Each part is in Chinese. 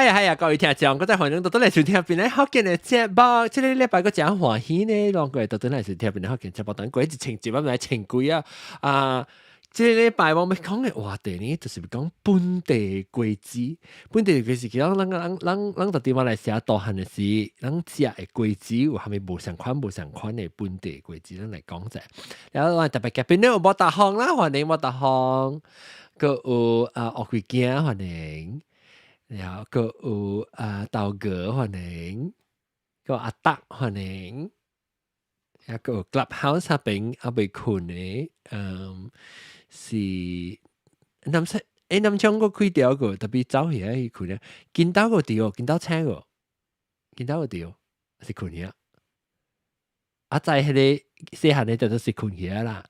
呀，各位聽眾，我在環境度都嚟收聽邊咧福建嘅節目，即係禮拜個真歡喜呢，兩個月都嚟收聽邊咧福建節目，等過一千集啊，唔係千幾啊，即係禮拜我咪講嘅話題呢，就是講本地貴子，本地貴子其實咱到地方嚟寫大漢嘅事，咱食嘅貴子有係咪無相款嘅本地貴子，咱嚟講啫。然後我特別嘅邊咧有冇大行啦，歡迎冇大行，個有學會驚歡迎。然後個有豆哥歡迎，個阿德歡迎，然後個有 Clubhouse 嗰邊阿未困嘅，是諗出諗將個開掉個，特別早起嚟困咧，見到個調，見到青個，見到個調是困嘅，阿仔係你細漢你就都是困嘅啦。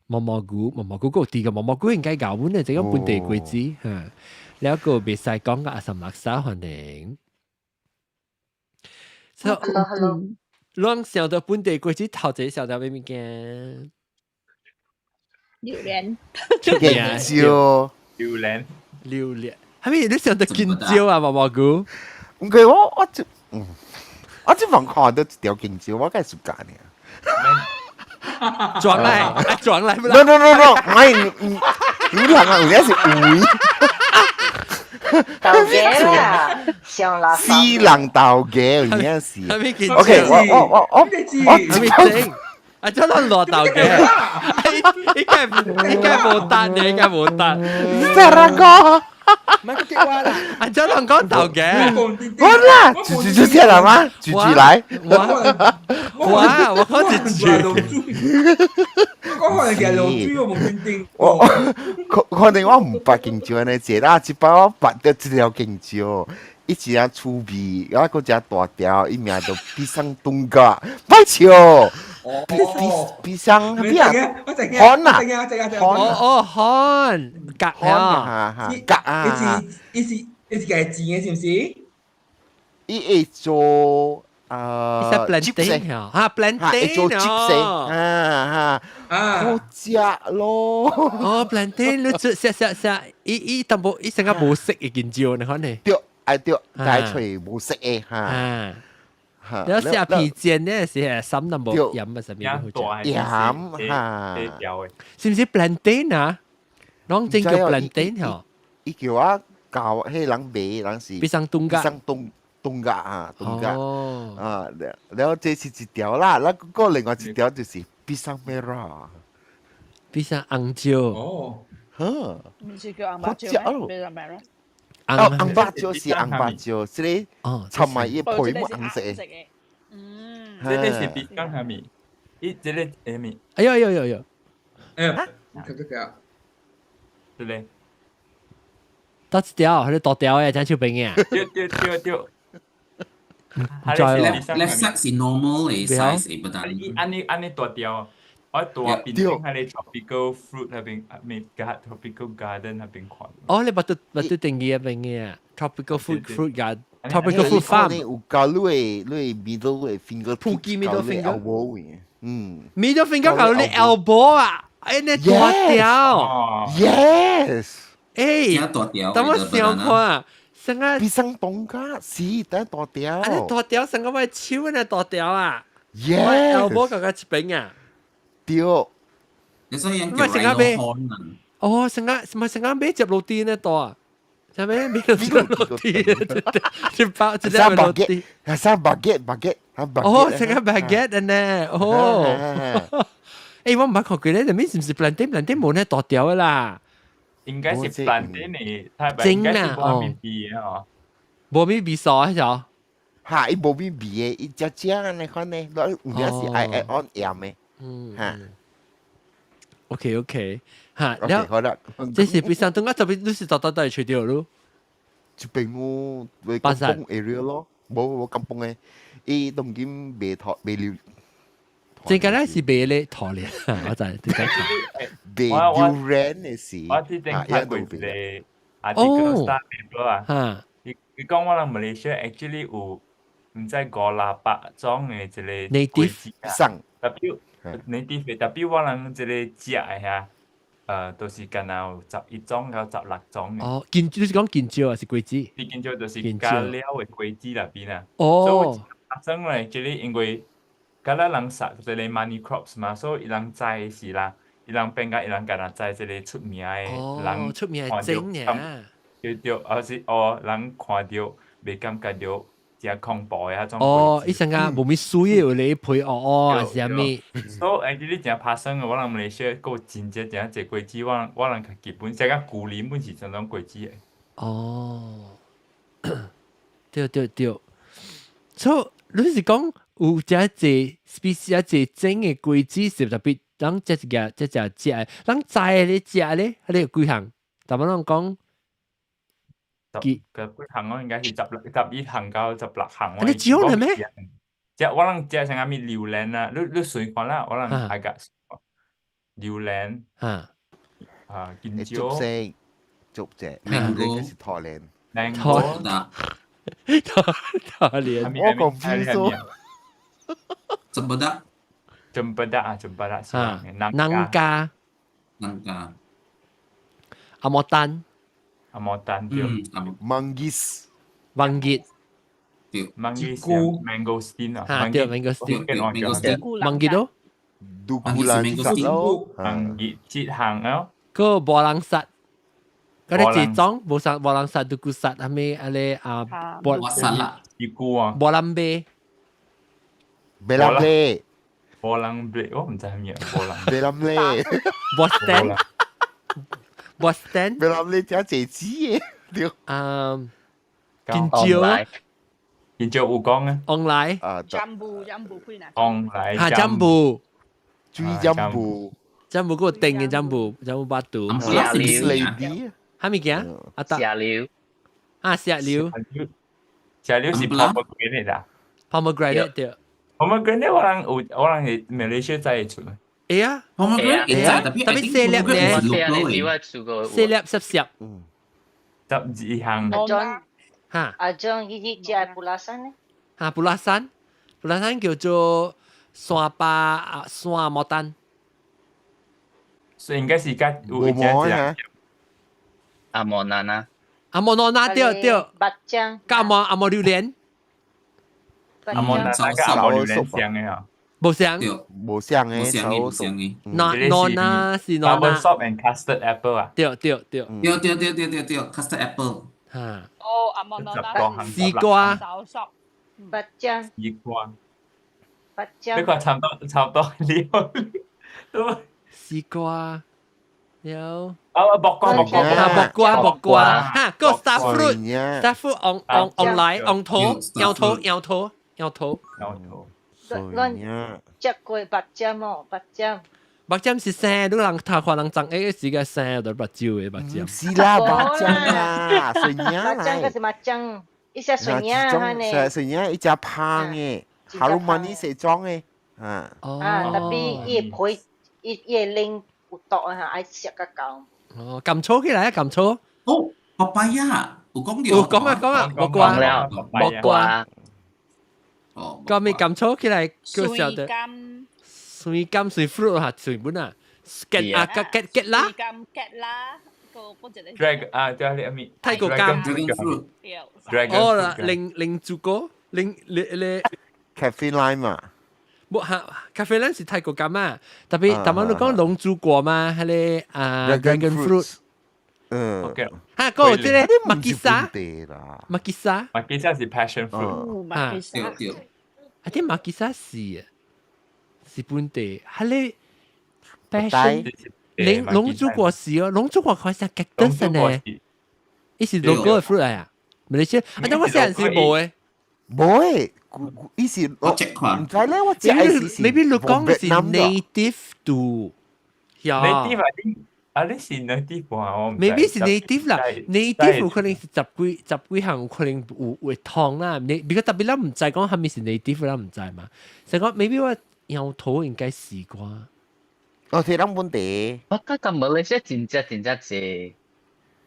毛毛菇個地嘅毛毛菇應該搞本嘅，即係本地貴子嚇。แล้วก็เบสไซ講嘅阿岑樂沙歡迎。Hello，啷想到本地貴子頭仔想到咩物件？榴蓮，香蕉，榴蓮，係咪你想到香蕉啊？毛毛菇？唔係我望看到一條香蕉，我梗係暑假呢。撞嚟 No， 唔係，你兩個有啲是魚。豆嘅啦，上垃圾。西冷豆嘅有啲是。係咪見 OK，我整啊！真係落豆嘅，應該冇得嘅，應該冇得。真係個，唔係個激話啦，啊！真係講豆嘅，我啦，煮下來嗎？煮來。哇！我講住，我可能其實龍珠我冇認定。可能我唔捌香蕉呢，這啦，一擺我捌到一條香蕉，一隻啊粗味，然後個隻大條，一名就比上東家，歹笑。比上邊啊？漢啊，漢格啊，格啊，一時係字嘅，是唔是？伊會做plantain 啊，plantain 做 chips 好食咯。哦 plantain 你食，伊淡薄，伊成個無色嘅香蕉，你看呢？對，解除無色嘅嚇。有時皮煎呢，是深淡薄鹽啊，上面好食。鹽嚇，是唔是 plantain 啊？攏整叫 plantain 嗬？伊叫我教迄人賣，人是必生東家。東家啊，然後這是一條啦，那個另外一條就是必生咩啦，必生紅椒。哦，唔是叫紅白椒咩？必生咩咯？紅白椒是紅白椒，即係尋埋一配木紅色嘅。這個是必生蝦米，這個蝦米。哎呦，睇得㗎。對咧。多一條，佢哋多條嘅，真超平嘅。對。Let's say 是 normal 嘅 size 不但。安尼大條，我大變成喺你 tropical fruit 嗰邊，咪 tropical garden 嗰邊看。哦，你batu定義嗰邊嘅 tropical fruit garden。tropical fruit farm 有教你 middle 嘅 finger Pookie middle finger middle finger 教你 elbow 啊，哎，你大條 yes 誒，等我想看成個必生東家是等大條啊，你大條成個咪超呢大條啊 yes elbow 個一邊啊對你所以人叫 rhino horn 哦，成個唔係成個尾接落地呢多啊係咪？尾接落地一包一隻落地係baguette 哦，成個 baguette 呢哦誒我唔係講佢咧，你咪是唔是 plantain 冇呢大條啦？應該是 plantain 嚟，佢應該是冇咪味嘅嗬。冇咪味sauce 係就嚇，伊冇咪味嘅，伊只你看呢，攞有啲是愛 on 鹽嘅，嚇。OK 嚇，然後好啦，這是必生東家，特別你是到底除掉咯？就邊我為金崩 area 咯，冇金崩嘅，伊當今未了。最緊要是賣咧拖咧，我就係點解？賣 durian 嘅事，我之前睇過一個 article Star Paper 啊，佢講我哋馬來西亞 actually 有唔知500種嘅一個 native 生，特別 native 特別我哋一個食嘅嚇，都是干有11種到16種嘅。哦，你是講建椒還是桂子？你見咗就是建椒加料嘅果子入邊啊。哦，所以發生咧，即係因為加啦人實即係 money crops 嘛，所以人栽是啦，人變甲人干那栽即係出名嘅人出名係看到整嘅。對，而是人看到未感覺到真恐怖嘅迄種哦，伊果子。成個冇咩水有你配還是啥物？所以你真拍生嘅，我人馬來西亞個真正真隻果子，我人基本上個古林本是這種果子嘅。哦，對。所以你是講有一隻 species 一隻整嘅果子是特別，人這隻食，人栽咧食咧，佢哋幾項？但係人講。幾行我應該是11行到16行。你知道係咩？即我能即成個咪榴蓮啊，你隨看啦，我能係個榴蓮見招，竹隻，mango 是拖蓮，mango 拖蓮，我講邊數？jempedak是nangka，阿莫丹。amotan 對 manggis ，manggis mangosteen 啊，對 mangosteen， mangosteen， 咯 dukulan lo manggis 節行咯，個波浪薩，嗰啲節種波浪薩獨孤薩係咪？阿咧波薩啦，波浪貝 belamle 波浪貝，我唔知係咩波浪 belamle Boston belamle 只姐姐對建椒有講啊，online jambu 配哪？online jambu 追 jambu 嗰個定嘅 jambu 巴肚，石榴， lady 係咪嘅？阿達石榴，石榴是 pomegranate 啊 pomegranate 對。pomegranate 我人係Malaysia 製出嘅。啊 pomegranate 在，tapi seleb dia ，seleb siap-siap 12行阿張呢啲只係布拉山咧， Pulasan 叫做山莫丹，所以應該是間有一隻阿莫娜娜，阿莫諾那對，白醬，加阿莫榴蓮，阿莫那個阿莫榴蓮香嘅啊。冇相，冇相嘅，冇相嘅，諾那是諾 Bubble 那， Sop and Custard Apple 啊。對，custard apple，嚇，哦，阿莫娜娜絲瓜，白醬，絲瓜，白呢醬，個差唔多料。絲瓜，有木瓜，嚇，個 star fruit online 頭，亂隻過白醬喎，白醬。白針是生，都人他可能長誒時間生就白椒嘅白針。是啦，白醬啦，水鴨白醬嗰是白醬，一隻水鴨哈呢？水鴨一隻胖嘅，harum manis 係裝嘅，tapi 伊配伊拎有毒啊，愛食個夠。哦，撳粗起來啊，撳粗。哦，papaya，有講有講啊，木瓜，個咪撳粗起來，叫小的。水柑水 fruit 嚇，水本啊，get 啦 ，drag 對啊，你阿咪泰國柑 ，dragon，哦啦，零朱果，零 caffeine lime 啊，冇嚇，咖啡蘭是泰國柑啊，特別你講龍珠果嘛，係咧dragon fruit，嚇嗰個即係麥吉沙是 passion fruit，啊啲麥吉沙是本地，係咧 passion。龍珠果是哦，龍珠果佢係極得神咧，伊是 local 嘅 fruit 嚟啊，唔係先，啊，我成日是冇嘅，冇嘅，伊是我 check 看，唔知咧，我只係是 maybe 你講是 native to，呀 native 啊，你是 native 啊，我唔 maybe 是 native 啦，native 有可能是十幾項可能會燙啦，你比較特別啦，唔知講係咪是 native 啦，唔知嘛，成個 maybe 我有土應該試過。我睇諗本地，我覺得馬來西亞真正濟，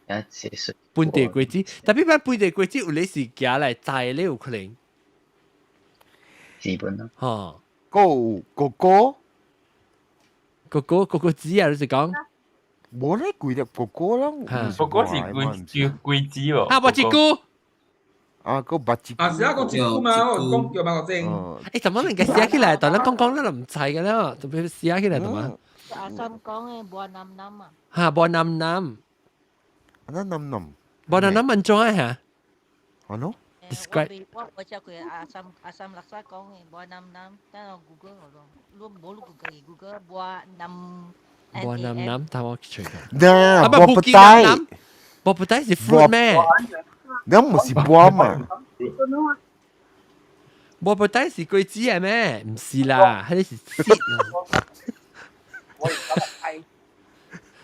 有些水。本地果子，特別版本地果子有你是夾嚟摘咧有可能。基本咯。嚇，哥哥子啊，你是講？冇咧貴粒哥哥咯，不過是貴子喎。啊，我一句，啊個八支啊，是啊，講節目嘛，我講叫嘛個正。誒，怎麼能夠寫起來？但係講咧就唔齊嘅啦，特別寫起來同埋阿心講嘅บัวน้ำ啊，嚇，บ่นำน้ นั่นนำ ำบ่นำน้ำมันจ้อยฮะ อ๋อเนาะ Describe ว่าเจ้าคืออาซัมรักษา講嘅บัวน้ำแต่เรา Google เราร่วมบ่รู้ Google บัวน้ำ บ่นำน้ำทำว่าช่วยกัน น่า 啊， บัว 不 ปะ 記 ไต น้ำบ่ปะไต是 fruit 咩？ นั่นมัน是บัว嘛 บ่ปะไต是桂子係咩？唔是啦，係是 seed 啦。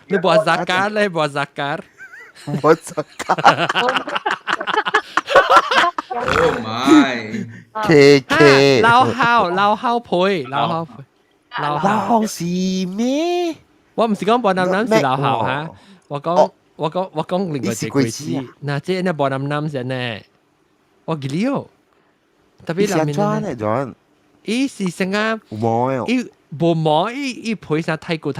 你บ่ซักการเลยบ่ซักการ บัวสักกา Oh my！ เคเค 撈烤配，撈烤配，撈 ว้า 烤。 วสิ咩 我唔是講บ่นำน้ำ是撈烤嚇，我講另外一個桂子。嗱，即係呢บ่นำน้ำ先呢，我記了。特別你想裡面抓呢จอน 伊是成啊。 มอย 伊無毛，伊配上太過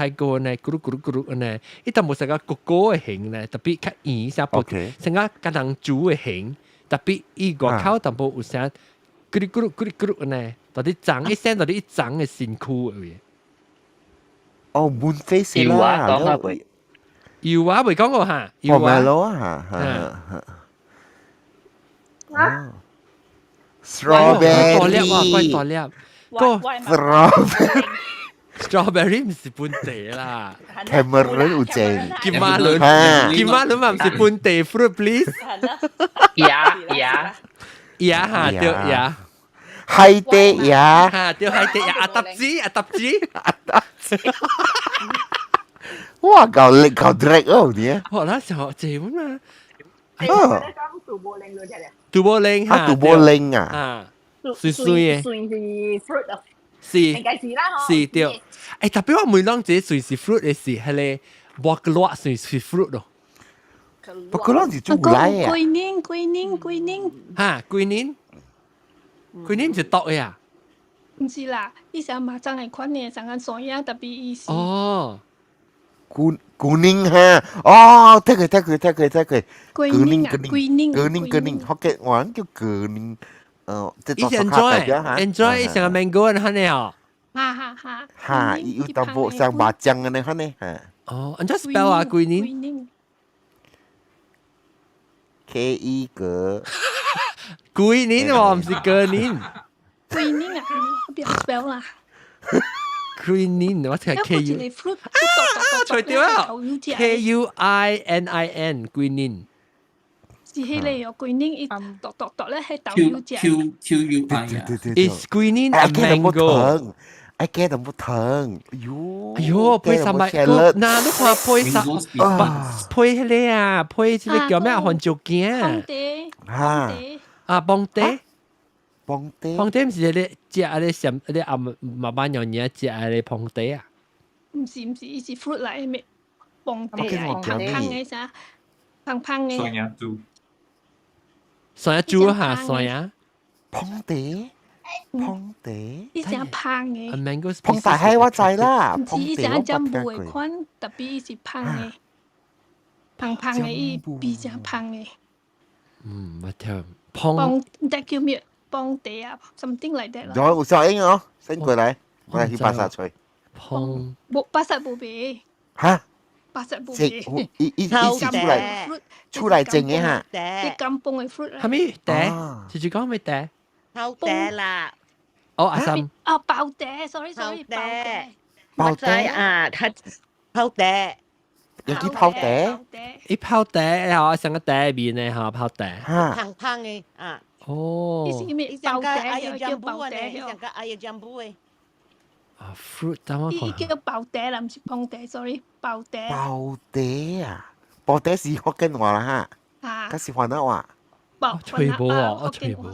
呢，咕嚕咕嚕咕嚕呢，伊就冇成個哥哥嘅形呢，特別較圓些薄，成個甲人煮嘅形，特別伊外口就冇有成咕嚕咕嚕咕嚕咕嚕呢，到底長一聲，到底一長嘅身軀嘅。哦มูนเฟส啦油啊，未講過嚇，油 พอมา 啊， แล้วฮะสตรอเบอ 多粒 รี่ 啊，怪多粒，個สตรอเบอรี่ strawberry 唔是本地啦， แคมเรนอุเจน 金馬倫，金馬倫嘛唔是本地 fruit please，呀嚇對呀。ไฮเตะยา 嚇，對係對呀，阿搭子，ว้าเก่าเล็กเก่าเด็กเนี่ย 我那時候這樣嘛，เออ ตูโบเลงเลยเนี่ย 杜波玲 ถ้า 嚇， ตูโบเล็งอ่ะ 啊，水水嘅，是 fruit 啊，是應該是啦，是對，誒特別我每當這水是 fruit 嘅時，係咧剝個落水是 fruit 咯，不過嗰陣時做唔嚟啊，桂寧，嚇，桂年唔是毒嘅啊，唔是啦，伊成麻將係款嘅，成間所以特別意思。哦，กูนิ่งฮะอ๋อเท่佢桂寧啊，桂寧，ฮอกเก็ตหวาน叫กูนิ่ง即係以前 enjoy 成個 mango 嘅係咧哦，哈，哈要當部上麻將嘅呢，呢哈哦，enjoy spell 啊，桂年，桂寧， K E 個桂年喎，唔是過年，桂寧啊，邊 spell 啦？桂年我睇 K 一 U 個 fruit，除掉啊，K U I N I N 桂年，是迄個哦，桂寧一度咧係豆 Q 油隻， Q U I 啊， is 桂年 ไอ้ a แกต้องมุด mango。 เถิงไอ้แกต้องมุดเถิงยู 哎呦，配三百個，嗱，你看配三， Mango speed 配迄個啊，配迄個叫咩啊？番薯邦鏡地，哈啊，邦地， ปองเต้ 邦地唔是迄個食迄個什，迄個阿麻板娘娘食迄個邦地啊？唔是，伊是 fruit 嚟嘅咩？邦地我係胖嘅啥？胖嘅，雙人豬，蒜啊豬嚇，蒜啊， พองเต้พองเต้ 伊成胖嘅啊。mango พองแต่ให้ว่าใจล่ะ 唔 พอง 是伊 เต้ 成 ว่า 針 ปัด 布 กัน 嘅款，特別伊是胖嘅，胖嘅伊比較胖嘅。我聽胖邦that叫咩？邦地啊，something like that 啦。rồi một sao ấy nữa xin quay lại quay lại ba sao chơi 胖冇八十冇俾， hả 八十冇 chị 俾。ý Thâu chỉ đẻ.出來正嘅嚇啲 Tệ. 金崩嘅 fruit 係咪嗲？啊直接講咩嗲？ Thâu tệ là 哦，阿心啊爆嗲，sorry 爆 sorry 爆嗲嗲。 bao Mặt trái té à thật thâu tệ. 有啲泡嗲一泡嗲，然後成個嗲面咧嚇泡嗲。 ha Thằng phăng ấy à. 哦意思叫咩？ Ý 爆 rằng cái 嗲 ai 又叫 jambu 爆 này, 嗲 ý 喎 rằng。cái ai jambu ấy. 啊，fruit 等我伊看。叫爆嗲啦，唔是碰嗲，sorry 爆嗲。 bao té à bao té gì khó kinh hòa là ha 啊 cái，gì hòa nữa hòa 爆吹波啊！我吹波。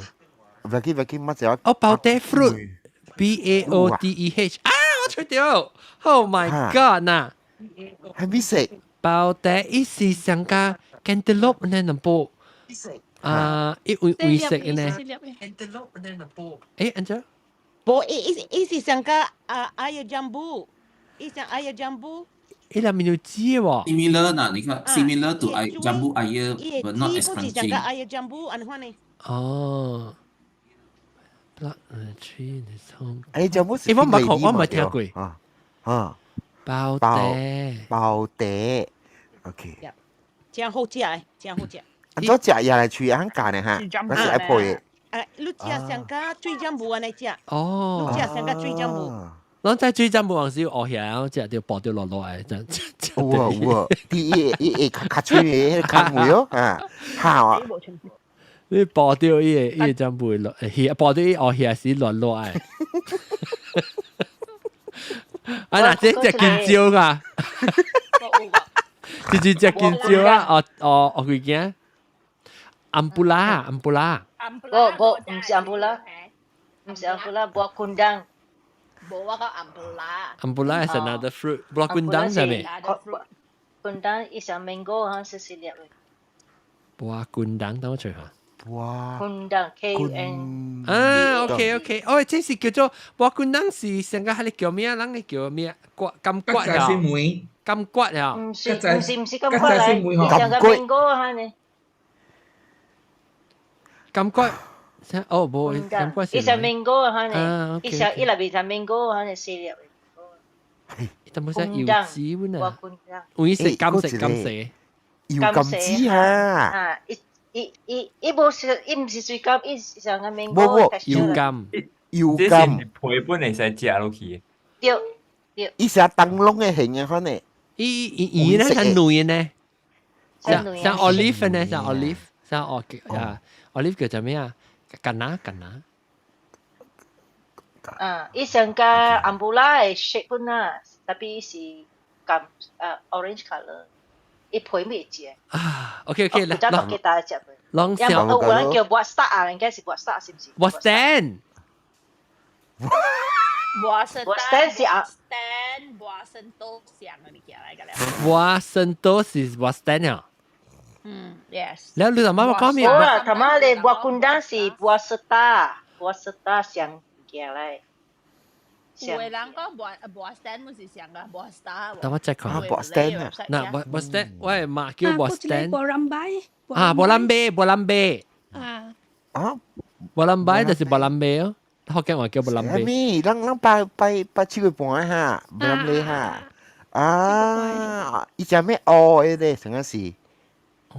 về cái mắt giờ 哦，包嗲 fruit，B A O D E H 啊！我吹掉，Oh my God 嗱， hay biết食 包嗲伊是上加 cantaloupe 呢能波啊，一位位食嘅呢。誒，Angel， Bộ ý rằng cái ai jambu. Ý rằng ai jambu. 伊拉面有鸡喎。 similar 呐，你看 similar to 伊 jambu air 伊 but not 鸡 as 不是 crunchy 讲个 air jambu 安款呢？哦。Blood tree is home。哎，这不是我唔係冰梨我唔係嘛聽過。包地，OK。真好食诶，真好食。咁多隻也嚟吹香港嘅嚇，嗰是 Apple 嘅。你食上加水漿布安尼食，哦。你食上加水漿布。我真係最憎冇往時學起來，然後隻條薄掉落落嚟，真。哇！啲卡吹嘅卡梅哦，好啊！你薄掉依真唔會落，薄掉依學起來時落落嚟。啊嗱，這隻見招㗎，隻見招啊！我佢見安布拉。唔是安布拉，唔是安布拉，buah kundang。Bawa kau ampela. Ampula is another fruit. Buah kundang sama. Kundang is a mango ha Cecilia. Buah kundang tahu chưa hả? Kundang KUN。OK。哦，這是叫做 buah kundang 是上個係你叫咩？人你叫咩？金骨啊？金骨啊？唔是金骨嚟，上個 mango 哈呢？金骨。哦，冇，金骨是。is a mango 哈呢？is a 伊拉邊係 mango 哈呢？Cecilia。但冇識柚子喎啊？我食金色。柚金子啊！伊唔是水柑，伊上個 柚mango。金。這是配本嚟使食落去。對。伊是燈籠嘅形嘅可能。伊呢像女呢？像 olive 呢？像 olive， 像olive 叫做咩啊？Kana。伊上個安布拉係 shape 本啊，tapi 是柑orange color， 伊配咩隻？啊 ，OK， 唔知道幾大隻嘅。啷有人叫 buah star 啊，應該是 buah star 是唔是 ？Buah stand。Buah stand 是啊。buah sentoh siang ni kira lagi lah. Buah sentoh is buah stand 啊。Yes. แล้ว你ทำไม講咩？哦，他媽咧 buah kundang 是 buah star 上嘅嚟。有人講buah stand 唔是siang lah, buah star. 等我 check 下。buah stand 啊。嗱，buah stand，喂，嘛叫 buah stand。buah rambai。啊，buah lambe。buah lambe 就是 buah lambe 咯。學嘅話叫 buah lambe。咩？人拜超過半嚇，buah lambe 嚇。伊隻咩哦？嗰啲成個是。哦，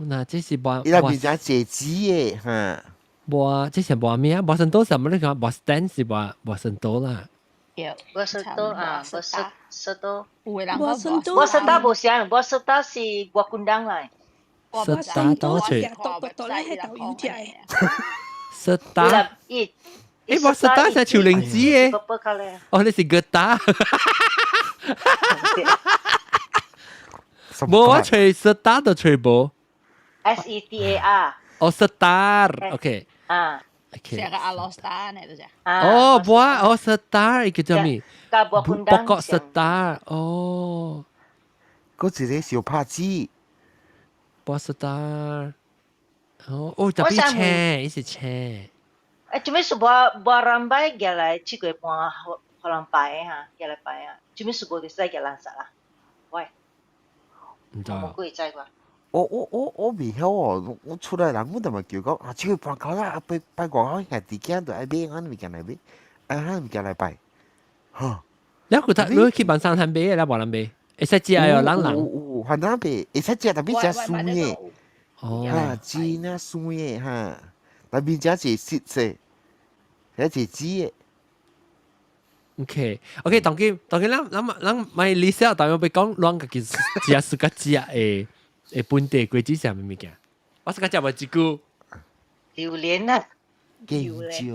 嗱，這是 buah。伊那邊隻椰子嘅嚇。buah，這是 buah 咩啊？buah sentoh 什麼你講 buah stand 是 buah sentoh 啦。buah sentoh 啊，buah sentoh。有人講 buah sentoh 唔係，buah sentoh 是 buah kundang 嚟。buah sentoh 係獨咧係豆油隻嘅。sentoh。buah sentoh 係潮靈子嘅。哦，你是 getah。冇啊，除 star 就除冇。SETAR。哦 ，star，OK。OK。siang alostar ni tu je. 哦，buah，哦 star，叫做咩？buah kundang。pokok star，哦。嗰一個小拍子。buah star。哦，特別青，伊是青。做咩是 buah rambai 嘅嚟七個半可能擺嚇，嘅嚟擺啊？做咩是 buah 嘅細嘅藍色啦？喂，唔知。冇貴仔啩？我未曉哦，我出來人我就咪叫講啊，超半口啦，拜國口係自己度喺邊，我咪叫嚟邊，咪叫嚟拜，嚇。แล้วกูถ้ารู้คิดบางสังทันเบ้แล้วบอกลันเบ้ไอ้สัจจะอยู่หลัง還那邊，而且隻特別隻酸嘅，哦，嚇，尖啊酸嘅嚇，特別隻係雪色，有隻紫嘅。OK，當佢咱咪理解，但係我被講兩個其實只係個只誒本地規矩上面物件，我是個只話一句榴蓮啊，香蕉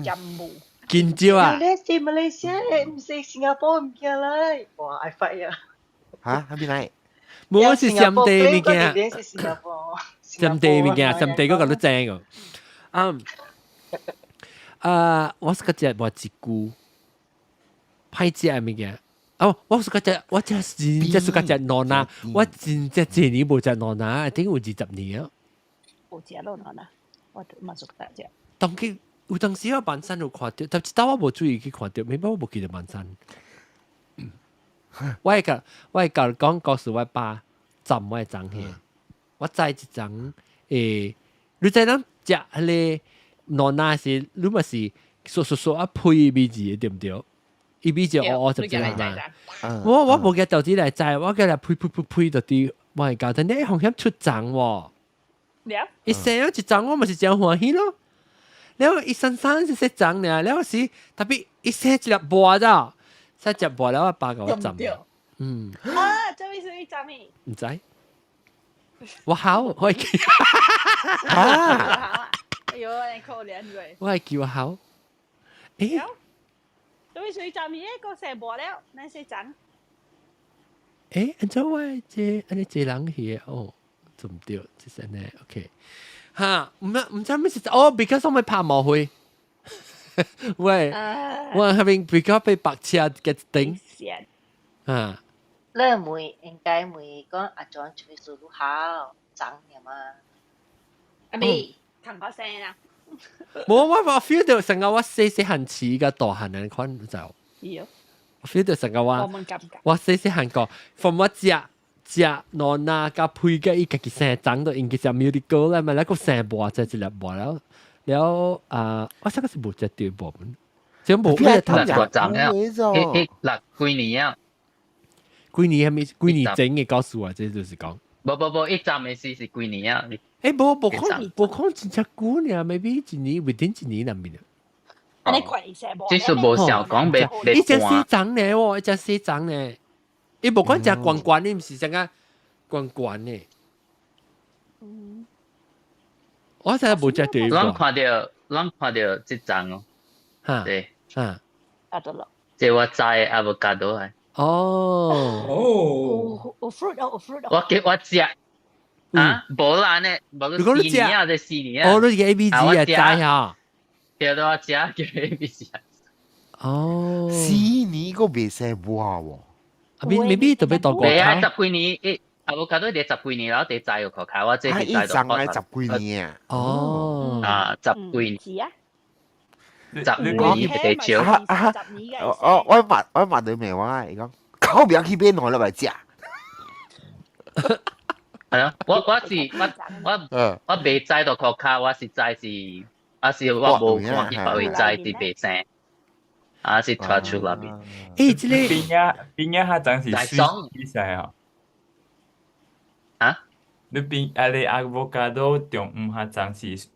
，Jambu. 香蕉啊，榴蓮是馬來西亞嘅，唔係新加坡物件嚟。哇，I fight 啊！嚇，喺邊嚟？冇是上地物件，榴蓮是新加坡，上地物件，上地嗰個都正嘅。我是個只話一句。歹食嘅物件，我是個只，我真係是個只挪拿，我真係一年冇食挪拿，一定有20年啊。有食咯，嗱，我嘛熟得食。當佢有當時我萬山有看到，但係我冇注意去看到，免得我冇記得萬山。我係講告訴我爸浸我種嘅，我知一種你知咱食迄個糯奶是，你咪是嗦啊配味字對唔對？伊味就我就知嘛。我冇嘅豆子嚟製，我嘅嚟配到啲，我係搞得你紅險出種喎。伊成日一種我咪是真歡喜咯。然後伊生是識種咧，然後是特別伊生一粒波咋，生一粒波แล้ว爸給我浸。這位是浸咩？唔知。我好，我係叫哎呦，你可憐佢。我係叫好。誒，這位水浸咩？個成波了，你識浸？誒，安怎我安尼這人去哦，做唔對，就是呢 ，OK。哈，唔知咩事哦 ，because 我咪拍毛去。喂，我係比較被白車嘅頂。啊。咧每應該每個阿莊吹數都好爭嘅嘛。阿咪，同個聲啊！冇，我 feel 到成個我細漢似嘅大漢人款就。我 feel 到成個我細漢個，從我食糯奶加配嘅伊家己生長到應該是 musical 咧，咪咧個生波就一粒波了，我想個是冇隻對波門，只冇咩頭個站啊，嗱幾年啊。幾年係咪幾年整嘅告訴我，這就是講。冇，一站嘅事是幾年啊？誒，冇講真正幾年，maybe 一年 within 一年入面啊。你快啲寫波。即係冇想講別。一隻四張咧喎，一隻四張咧。伊冇講隻罐罐，你唔是成個罐罐咧。我成日冇隻對。咱看到即張哦。嚇。對。嚇。啊得啦。即係我摘 avocado 係。哦，fruit 我食啊，冇啦呢，冇如果你4年啊，定4年啊，哦，你嘅 A B C 啊，齋下，叫到我食叫 A B C 哦4年個未生波喎，未必特別多過。你係10幾年，avocado 你10幾年啦，你摘個殼卡，我即係摘到。係10幾年啊。哦。啊，10幾年。10年比較少。我問你明話，你講口邊去邊來啦咪食？係啊，我未摘到殼卡，我是我冇看見會摘啲白生，是拖出那邊。誒，這邊一下真是水比賽啊！啊？你邊avocado 中午下真是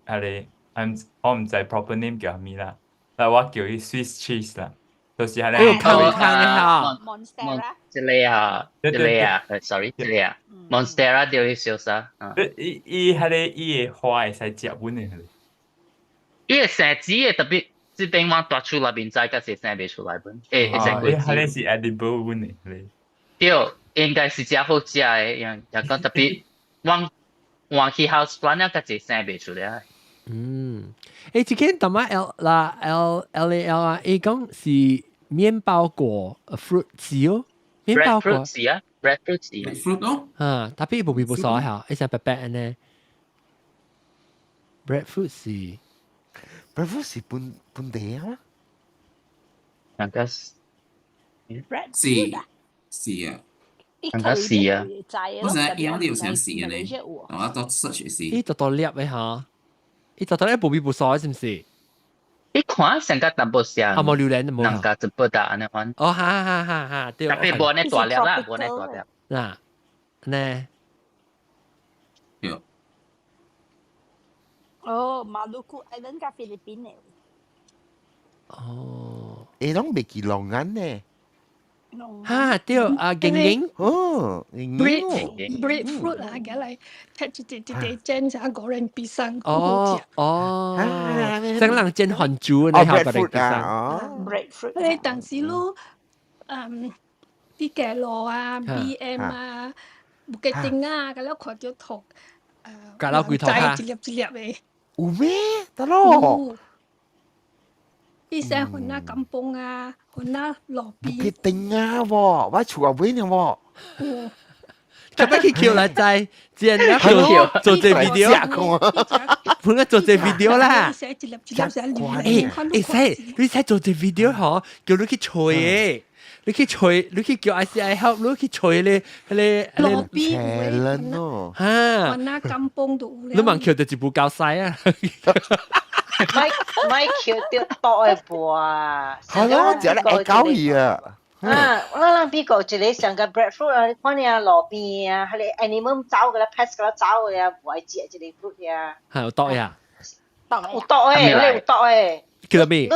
我唔知 proper name 叫咩啦，但我叫佢 Swiss cheese 啦，就是係咧。Monstera，sorry，Monstera 叫佢小沙。伊係咧，伊嘅花係使食本嘅。伊嘅生籽嘅特別，即邊我奪出那邊摘，嗰時生未出來本。係咧是 edible 本嘅。對，應該是真好食嘅，又講特別，我去 house plant 嗰時生未出來。誒，之前同埋 L A L 啊，伊講是麵包果 fruit 字哦，麵包果。breadfruit 字。fruit 咯。啊，特別冇所謂嚇，一隻白白呢。breadfruit 是 breadfruit 是本地啊？應該是。是啊。應該是啊。我成日有啲想試嘅你，我都 search 試。伊多粒嘅嚇。伊到底冇比不少，是唔是？你看成個淡薄像，冇榴蓮冇。人家就不打安尼款。哦，哈，對。特別冇呢大粒啦，冇呢大粒。嗱，呢？有。哦，Maluku Island 加菲律賓嚟。哦。你攏未記龍眼呢？哈，對啊，勁哦，breadfruit 啊，嘅嚟睇煎炸個人必生。哦，真人煎韓豬，你學過嚟嘅？breadfruit，你當時咯，啲嘅路啊 ，BM 啊，嘅丁啊，咁樣看咗圖，隔樓鬼頭啊，一粒嘅。有咩？得咯。啲聲換啦金崩啊，換啦羅比。決定啊喎，我厝後邊嘅喎。做乜去叫啦？仔，只係你做隻 video，本來做隻 video 啦。誒，你使做隻 video 嗬，叫你去吹嘅。你去吹，你去叫 ICI help，你去吹咧，路邊車輪咯，哈，雲那金崩度你問橋就一部教西啊，咪橋掉多嘅噃啊！係咯，只係愛搞嘢啊！啊，我諗邊個一個上個 breadfruit 啊，你看你啊路邊啊，係你 animal 走嘅啦，pest 嘅啦走嘅啊，唔係只一個 fruit 啊，係有多呀，有多誒，你有多誒，叫做咩？你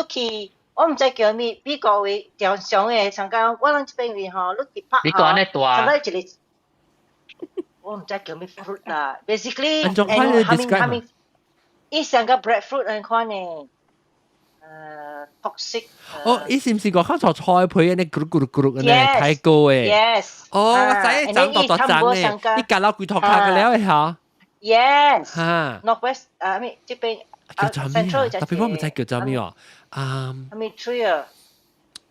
去，我唔知叫咩，邊個位上上嘅上個我諗呢邊位嗬，你去拍你講呢大，上個一個，我唔知叫咩 fruit 啦，basically，按照快樂 describe，伊上個 breadfruit 你看呢，toxic。哦，伊是唔是個ข้าว炒菜配嘅呢？咕嚕咕嚕咕嚕嘅呢？太高嘅。Yes。哦，我知長大大長嘅，伊隔樓佢托卡嘅了嚇。Yes。嚇。Northwest 咩？這邊叫做咩啊？特別我唔知叫做咩喎。咩 tree 啊？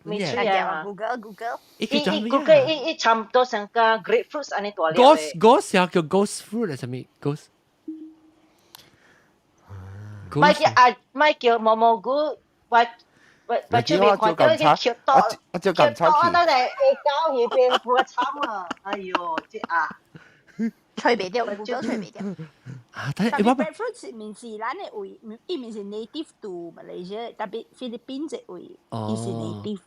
咩 tree 啊？Google。伊叫做咩？Google 伊差唔多上個 grapefruits 安尼大粒。Ghost 又叫 ghost fruit 係咩 ？ghost。咪叫毛毛菇，或者未看到啲橋多，我都係搞嘢變破慘啊！哎呦，即啊！吹袂掉，Google 吹袂掉。啊，但係 breadfruit 面是咱嘅位，伊面是 native to Malaysia，特別菲律賓隻位，伊是 native。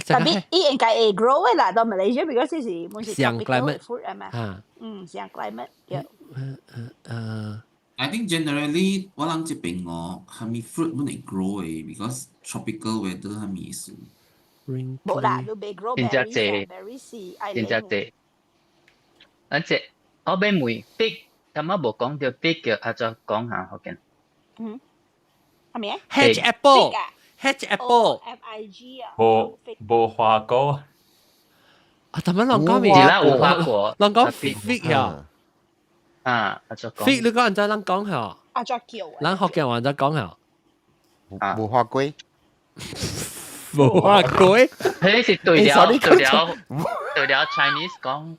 特別伊應該會 grow 嘅啦，到 Malaysia，because 伊是本是 tropical fruit 啊嘛。像 climate。I think generally 我諗這邊我係咪 fruit 唔會 grow 嘅 ，because tropical weather 係咪意思？冇啦，都未 grow berries 是真正濟。而且我俾梅 fig，咁我冇講到 fig 嘅，阿再講下好嘅。係咪啊 ？Hedge apple，hedge apple。FIG 啊。無花果。啊，點樣啷講咩？而家無花果。啷講 fig 呀？啊，阿再講。fig 你講人再啷講下？阿再叫。咱福建話再講下。無花龜。無花龜。佢是對了 Chinese 講。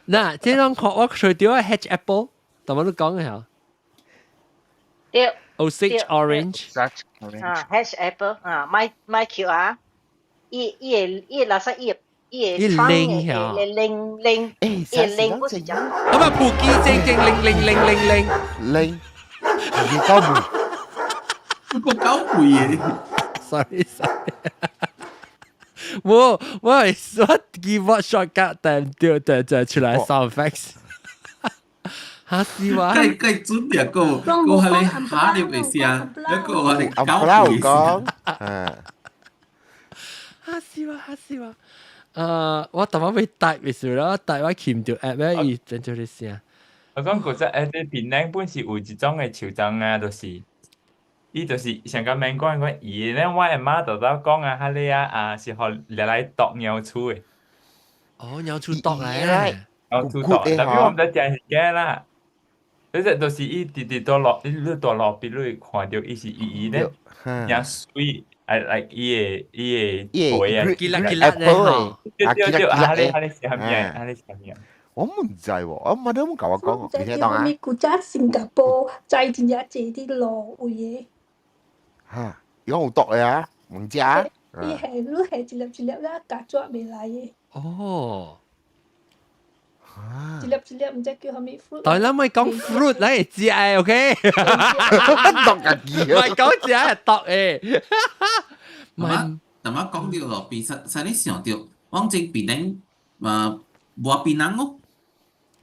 嗱，即係我除掉 hedge apple，同我都講下。對。Osage orange。hedge apple 咪叫啊！伊垃圾伊零呀，零不是講。咁啊，普基正零，你高門，個高貴嘅。sorry，我 keyboard shortcut 但就出來 sound effects。嚇死我！計準備個係你下條嘅事啊，一個係你高貴講，嚇死我！我頭先未帶嘅時候啦，帶我鉗條 app 咧，伊整咗啲聲。我講嗰隻啲檳榔本是有一種嘅潮州啊，伊就是上個闽講講，伊咧我阿媽就講啊，哈你啊是學嚟度鳥厝嘅。哦，鳥厝度嚟。鳥厝度，但係我唔知真係假啦。嗰隻就是伊直到落，你到落邊你看到伊是伊咧，也水。like 伊個腿啊，吉拉咧，對，哈你是係咩？我唔知喎，我乜都冇教我講，你聽到啊？咪古早新加坡在真正這啲路位嘅。嚇，有好毒嘅啊，唔知啊？伊係你係一粒啦，夾咗未來嘅。哦。一粒唔知叫係咩 fruit。但係你咪講 fruit 嚟字係 OK。毒人字唔係講字係毒誒。但我講到咯，其實你想到，我正檳榔磨檳榔咯。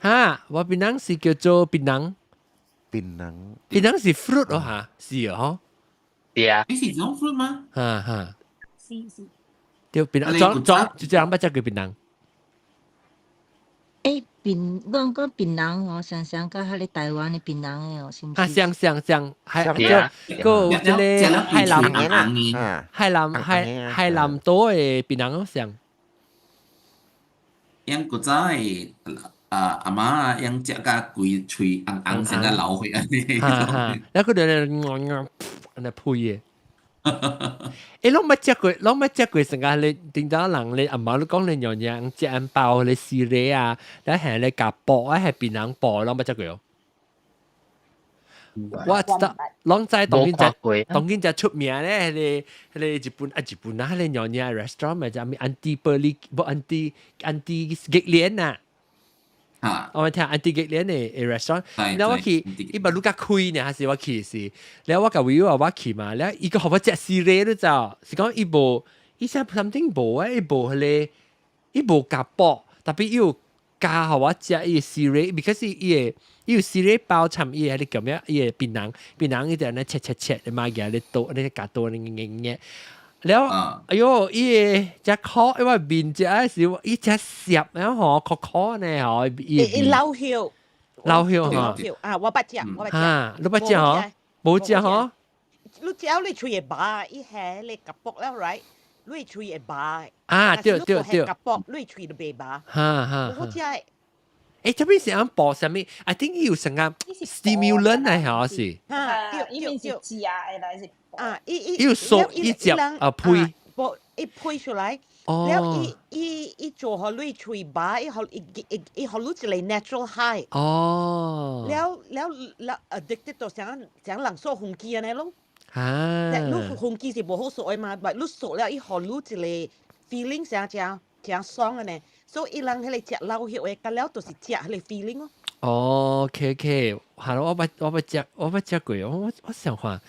嚇，磨檳榔是叫做檳榔。檳榔是 fruit 咯嚇，是哦。係啊。你是種 fruit 嗎？嚇。是。對檳榔，就這樣乜叫檳榔？檳榔我想個係你台灣嘅檳榔嘅，是唔是？像係個即係海南島嘅檳榔咯，像。因古早嘅阿媽因食個鬼喙紅成個流血安尼。แล้วก็เดี๋ยวอันนั้นพูด嘢เราไม่เจอ過成個你點解人你阿媽都講你樣樣隻眼包你試你啊，แล้ว係你夾薄啊係檳榔薄เราไม่เจอ過我知道，啷在當然就出名咧，迄個日本啊，迄個娘娘 restaurant 咪就咪安迪伯利，不安迪激蓮啊。我聽安迪激蓮嘅 restaurant，然後我去，伊把路甲開呢，還是我去是，然後我甲位話我去嘛，然後伊個學我食絲咧都就，是講伊無，伊啥 something 無啊，伊無迄個，伊無加薄，特別伊有加學我食伊絲咧 ，because 伊有絲咧包參伊迄個叫咩？伊個檳榔伊就安尼切，你買嘅你多，你加多你แล้ว哎呦伊只烤因為面只時伊只攝然後烤呢吼伊老曉啊我捌食嚇你捌食嗬冇食嗬你只要你吹巴伊係你夾薄啦 right 你吹巴啊對夾薄你吹到白巴嚇好食誒這邊是按播什麼 I think 有成個 stimulant 嚟好是伊面是食的來是伊有熟伊食配伊配出來แล้ว伊做好你吹巴伊好伊好你一個 natural high แล้ว addicted 到想人所紅機安尼咯แต่ลูก紅機是無好熟的嘛但ลูก熟了伊好你一個 feeling 想爽的呢所以伊人迄個食老血的，咁了就是食迄個 feeling 咯。OK，係咯，我捌食過，我想看，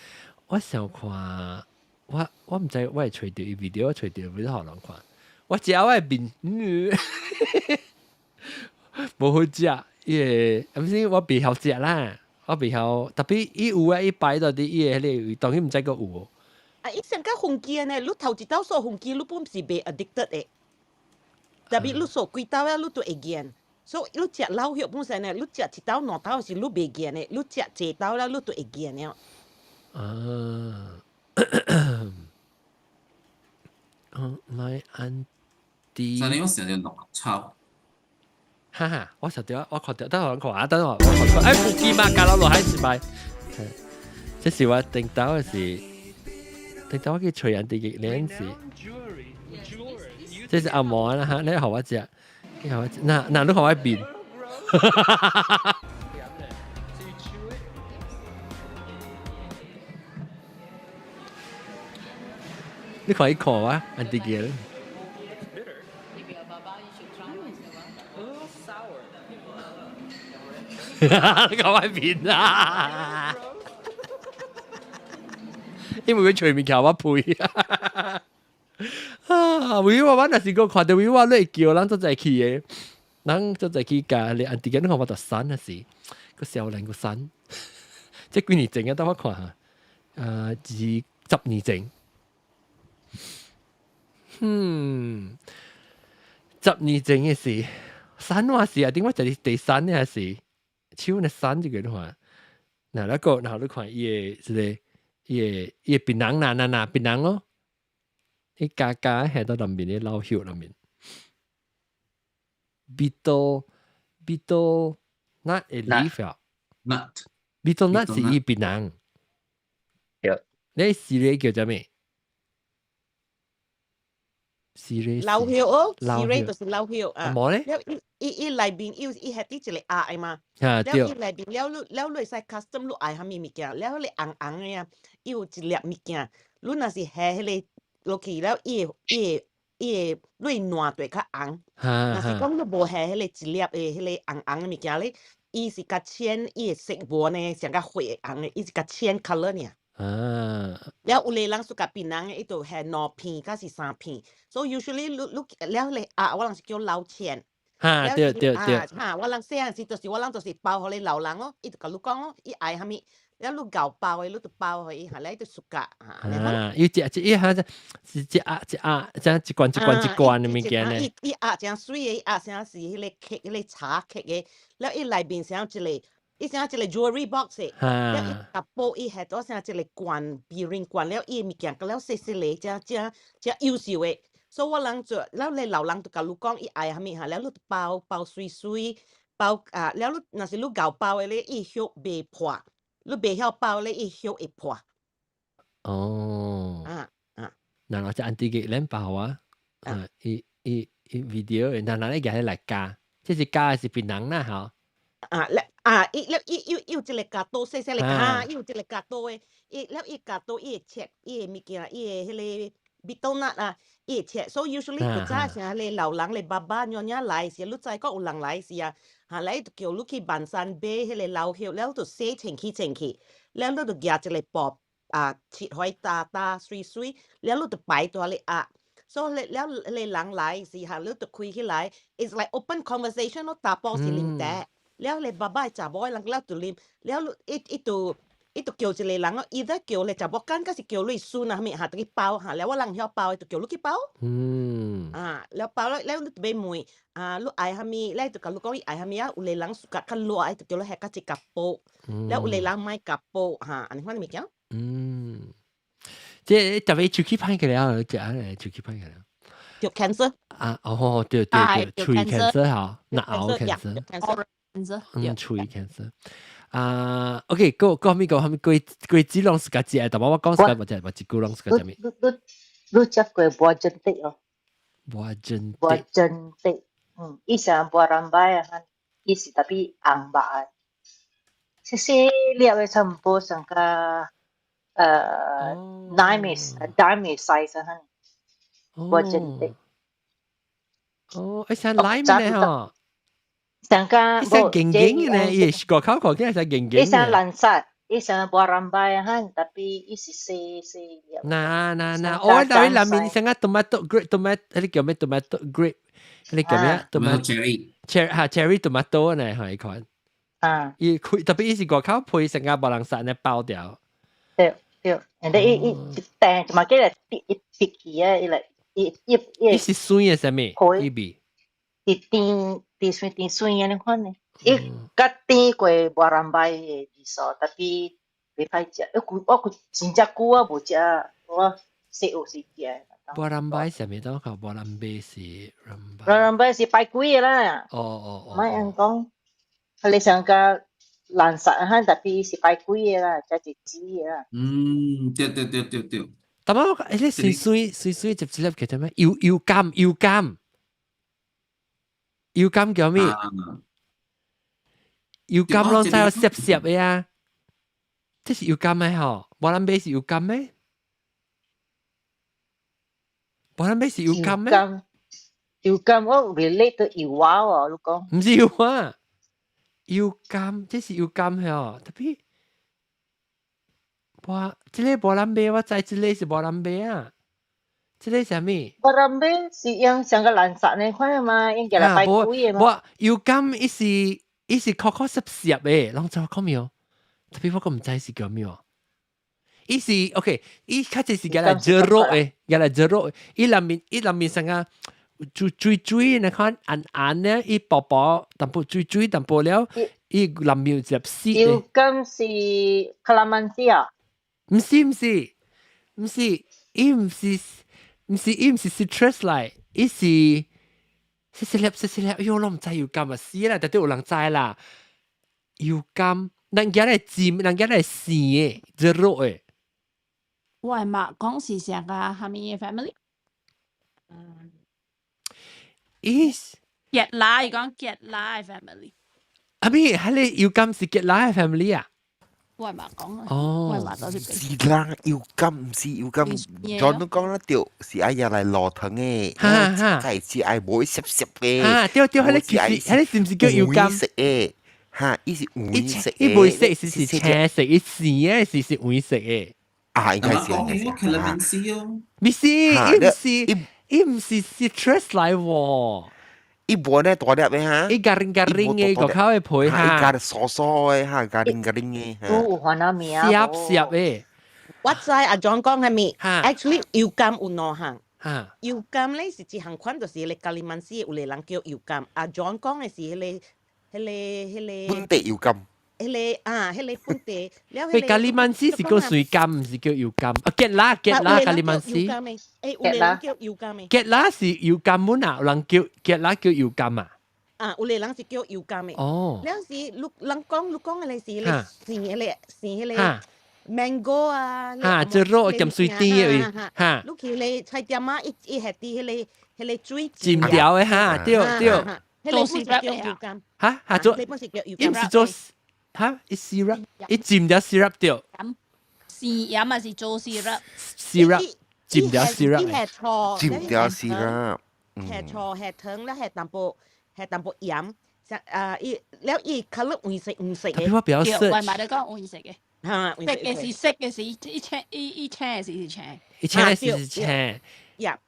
我唔知我係隨條 video， 隨條 video 好難看。我食我係面，冇好食，唔是我未曉食啦，我未曉，特別伊有啊，伊擺到啲伊個迄個，當然唔知個有。伊成個紅機呢，你頭一道所紅機，你本是被 addicted 的。特別你所幾道啊，你都會見，所以你食老血本身呢，你食一道兩道是你袂見的，你食一道啦，你都會見了。my auntie。所以我成日落抄。哈，我實掉，我確掉，等我看，我看，唔見嘛，加落落喺時擺，即是話定到嘅時，定到我去隨人哋嘅臉時。即是阿毛啦嚇，你學我食，嗱你學我變。你可以看啊，安迪嘅。你學我變啊！因為佢隨便求我配。為我若是個看到為我你叫人都在去嘅，人都在去㗎。你安迪嘅，你看我就散啊是，個少年個散，即幾年前啊，等我看下，10年前，10年前嘅事，散話是啊，點解就係第三呢是，超呢散就嘅話，嗱那個，然後你看伊個伊個檳榔嗱檳榔咯。伊加喺到入面啲老血入面 ，betel nut 係 leaf 啊 ，betel nut 是伊檳榔，你絲咧叫做咩？絲咧老血哦，絲咧就是老血啊。冇咧，伊內邊伊係啲一個壓嘛，แล้ว伊內邊了你使 custom 你愛蝦米物件，了你紅嘅啊，伊有一粒物件，你若是係迄個。落去了，伊會你爛對較紅。若是講你無下迄個一粒的迄個紅嘅物件咧，伊是較淺，伊嘅色無呢像較火紅嘅，伊是較淺 colour 呢。了有個人說較檳榔嘅，伊就下2片，甲是3片。So usually 你了你我人是叫老淺。對。我人細漢時就是我人就是包互你老人咯，伊就甲你講咯，伊愛蝦米。แล้วลูกเก่าเปล่าไอ้ลูกตัวเปล่าไอ้หาแล้วตัวสุกะ要一下是一罐嘅物件咧。一正水嘅，一正是迄個 cake， 迄個茶 cake 嘅，แล้ว伊內邊像一個 jewelry box 嘅，แล้ว伊夾布伊係多像一個罐 bearing 罐，แล้ว伊物件個แล้ว細嘅，正優秀嘅，所以我人做，แล้ว你老人就甲你講，伊愛蝦米嚇，แล้วลูก包水包แล้ว若是ลูกเก่า包嘅咧，伊血未破。你袂曉包咧，伊血會破。嗱，我就安迪嘅兩包啊，伊 video，然後咧嘅嚟加，即係加係檳榔啦，嚇。แล้วอีจะเลยกาโตเซ่ๆเลยอีจะเลยกาโตแล้วอีกาโตอีเช็คอีมีเกียอีเฮเลบิโตนัทอีเช็ค so usually ก็จะเสียเลยเหล่าหลังเลยบ้านย้อนไหลเสียรู้ใจก็อุลังไหลเสียหาไหลเกี่ยวลูกขี้บันซันเบ้เฮเลยเหล่าเหี่ยวแล้วตัวเซ่เชงขี้แล้วเราตัวอยากจะเลยปอบฉีดหอยตาซุยแล้วเราตัวไปตัวเลยso แล้วเลยหลังไหลสิหาเราตัวคุยขี้ไหล it's like open conversation เราตาปอสิลิงแต่แล้วเลยบ้าจ่าบอยหลังแล้วตัวริมแล้วอีตัวเกี่ยวจะเลยหลังอีเดอเกี่ยวเลยจ่าบอกกันก็สิเกี่ยวลุยซูนะมีหาตะกี้เปาหาแล้วว่าหลังเหี่ยวเปาตัวเกี่ยวลูกกี้เปาแล้วเปาแล้วตัวเบมวยลูกไอฮามีแล้วตัวกับลูกก็ไอฮามีอุเลยหลังสุกัดขันลัวไอตัวเกี่ยวแล้วแหกกะจิกับโปแล้วอุเลยหลังไม่กับโปอันนี้มันมีเกี่ยว即特別手機派嘅了，就係手機派嘅了。叫 cancer 對，喙 cancer 嚇，牙 cancer，喙 cancer。OK，個咪貴子攏是家己嘅，但我講是家或者一句攏是家己咩？你接過波真的哦？波真的，以前波人擺伊是特別紅白，細粒嘅差唔多上個。dime size 波真的。一聲 lime 咧嗬，上個一聲勁嘅咧，伊係個口一聲勁嘅。一聲藍色，一聲波藍白特別伊是細粒。嗱，我喺度裏面成個 tomato grape tomato，你叫咩 tomato grape？你叫咩 tomato cherry tomato 呢？係一款。伊特別伊是個口配成個波藍色咧包掉。對，人哋一訂就嘛幾嚟一皮啊，一是酸嘅啥物？伊比甜酸嘅你看呢，一甲甜過波蘭拜嘅味素，特別袂歹食。我真正久啊無食，我細有時食。波蘭拜啥物？當考波蘭拜是波蘭拜是拜鬼嘅啦。唔係人講，你上個。藍色特別是擺鬼嘅啦，就係紙嘅啦。對。但係我你水接粒叫做咩？油柑叫咩？油柑攏使有澀嘅啊！這是油柑咩？嗬，波蘭貝是油柑咩？波蘭貝是油柑咩？油柑我 relate 到油畫喎，你講。唔是油畫。油柑，這是油柑喎，特別，哇！這個波蘭貝我知，這個是波蘭貝啊，這個什麼？波蘭貝是用上個藍色呢款嘛，用嘅嚟擺鬼嘅嘛。哇！油柑伊是可澀嘅，攏知我講咩？特別我唔知是叫咩。伊是 OK， 伊較只是叫嚟jeruk嘅，伊裡面成個。追你看硬咧，伊薄淡薄追淡薄了，伊裡面有絲。油柑是卡拉曼西啊？唔是，伊唔是 citrus 嚟，伊是細粒，哎呦，我唔知油柑啊死啦，但係有人知啦。油柑，人家嚟煎，人家嚟試嘅，隻肉嘅。我係嘛講是成個係咪 family？Get lie 講 get lie family。阿咪，係你油柑是 get lie family 啊？我係嘛講啊？我係嘛多啲。是啦，油柑唔是油柑，John 都講得對，是愛入嚟落糖嘅，係是愛冇濕嘅。對，係你是唔是叫油柑？食嘅，伊是黃色嘅。伊唔食是青色，伊是啊是黃色嘅。應該是。唔是，伊唔是 citrus 嚟喎。伊無呢大粒嘅嚇，伊garing嘅個口嘅皮嚇，伊加疏嘅嚇，garing嘅嚇。有番仔名。澀嘅。我知阿 John 講係咪 ？Actually 油柑有兩項。油柑咧是一項款，就是你加利曼斯有個人叫油柑。阿 John 講嘅是迄個本地油柑。迄個本地。佢加利曼斯是叫水柑，唔是叫油柑。吉拉加利曼斯。有個人叫油柑嘅。吉拉是油柑門啊，有人叫吉拉叫油柑啊。有個人是叫油柑嘅。哦。แล้ว是人講嘅咧是迄個 mango 啊。隻肉咁水啲嘅。ลูก佢咧菜店啊，一係啲迄個水尖條嘅嚇，對。做 syrup 啊？嚇做，你本是叫油伊唔是做嚇，伊 syrup， 伊浸咗 syrup 掉。飲咪是做 syrup。浸咗 syrup。伊係錯，浸咗 syrup。係錯係糖咧，係淡薄鹽。แล้วอีกcolor 換色嘅。特別我比較識。為埋你講換色嘅。嚇，色嘅是色嘅是，一青嘅是青。一青嘅是青。呀。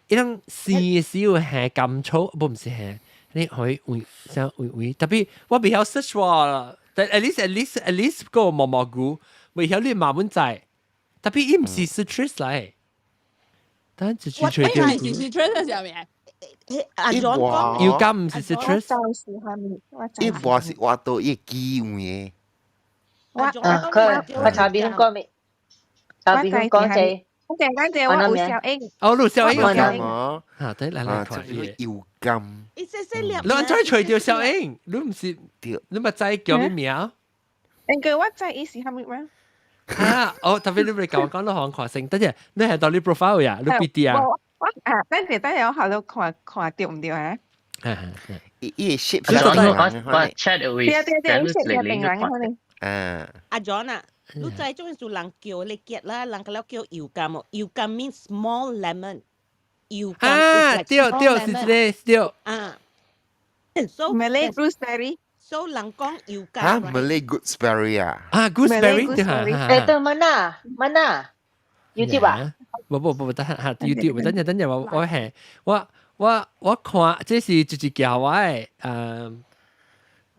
伊種鮮嘅時候係甘草，唔是係，你可以換特別我比較識話，但 at least 個毛菇，未曉你慢慢仔，特別伊唔是 citrus 嚟，但係就吹掉。係 citrus 嘅上面。阿 John 講要甘唔是 citrus。伊話是話到伊機會。佢茶邊講咩？茶邊講啫。我簡單啲話，有小 A。哦，有小 A 有甘哦。嚇，對，嚟睇嘢。有甘。你安怎吹掉小 A？你唔是，你咪知叫咩名？你叫我知伊是蝦米咩？啊，哦，特別你咪講你行看先，等陣你係到你 profile 呀，你 BD 啊？等陣我下度看對唔對啊？伊 shape 我 chat 會阿 John 啊，你知中意人叫你結啦，人個了叫油甘哦，油甘 means small lemon， 油甘啊，對，是對啊。So Malay gooseberry。So 人講油甘。嚇 ，Malay gooseberry 啊？啊 ，gooseberry 對嚇。誒，mana YouTube 啊？不，等下 YouTube， 等陣我係我看，這是就是叫我誒，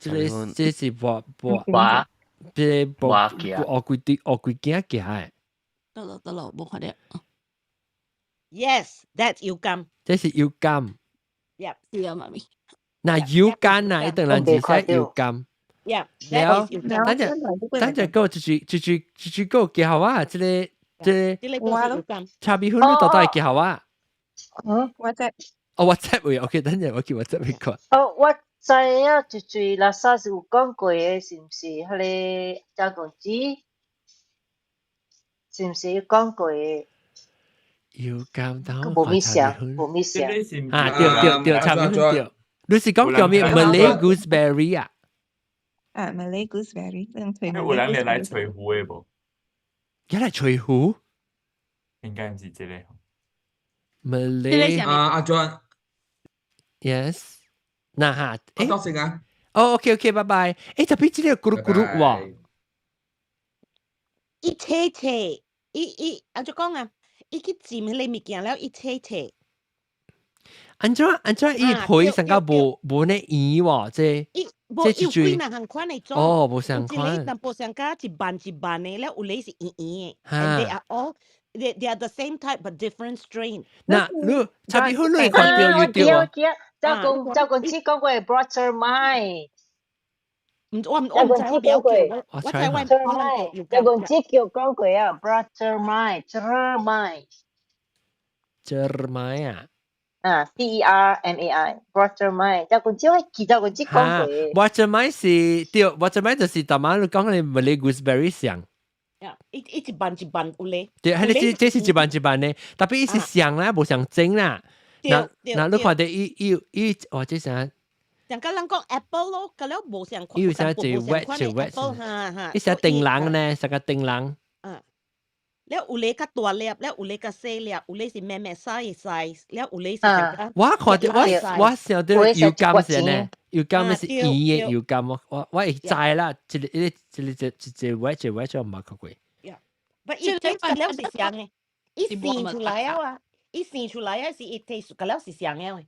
這是我。這我幾件嘅。得咯，冇看到。Yes, that's 油甘。這是油甘。Yep， 是啊，媽咪。嗱油甘嗱，一定人字寫油甘。Yep，แล้ว等陣個就個叫我這差別好多都係叫我。WhatsApp 會 OK， 等陣我叫 WhatsApp 去看。我知啊，最垃圾是有講過嘅，是唔是？佢哋炸公子，是唔是講過嘅？要監到冇咩想。啊，對，差別好對。你是講叫咩 Malay gooseberry 啊？Malay gooseberry，有人嚟吹胡嘅噃？一嚟吹胡？應該唔是這個。Malay 阿 John。Yes。嗱嚇，多謝啊。哦 ，OK， 拜拜。誒，特別呢個咕嚕咕嚕喎。一切，阿就講啊，伊去浸迄個物件了，一切。安怎伊配成個無呢鹽喎，這有幾難行款嚟做。哦，無相款。有啲淡薄上加一瓣嘅，了有啲是圓嘅。And they are all they are the same type but different strain。嗱，你差別好你看到 YouTube 啊？周公子講過係 Brothermine， 我唔知我表記，我睇揾周公子叫講過啊 Brothermine 啊，Cermai Brothermine， 周公子我記周公子講過。Brothermine 是對 Brothermine 就是頭晚你講嘅 Malay gooseberry 上。一瓣有咧。對，係這是一瓣嘅，特別伊是上啦，無上整啦。嗱，你看到伊，或者啥？人家人講 apple 咯，咁了無相款。伊有啥最 wet，伊啥檳榔呢？啥個檳榔？了有咧較大粒，了有咧較細粒，有咧是咩咩 size，了有咧是成個。我看到我想到油甘是呢，油甘是鹽嘅油甘，我會知啦，一wet 我冇看過。不，伊這了是香嘅，伊生出來啊！伊生出來啊，是伊 taste 個了是香嘅。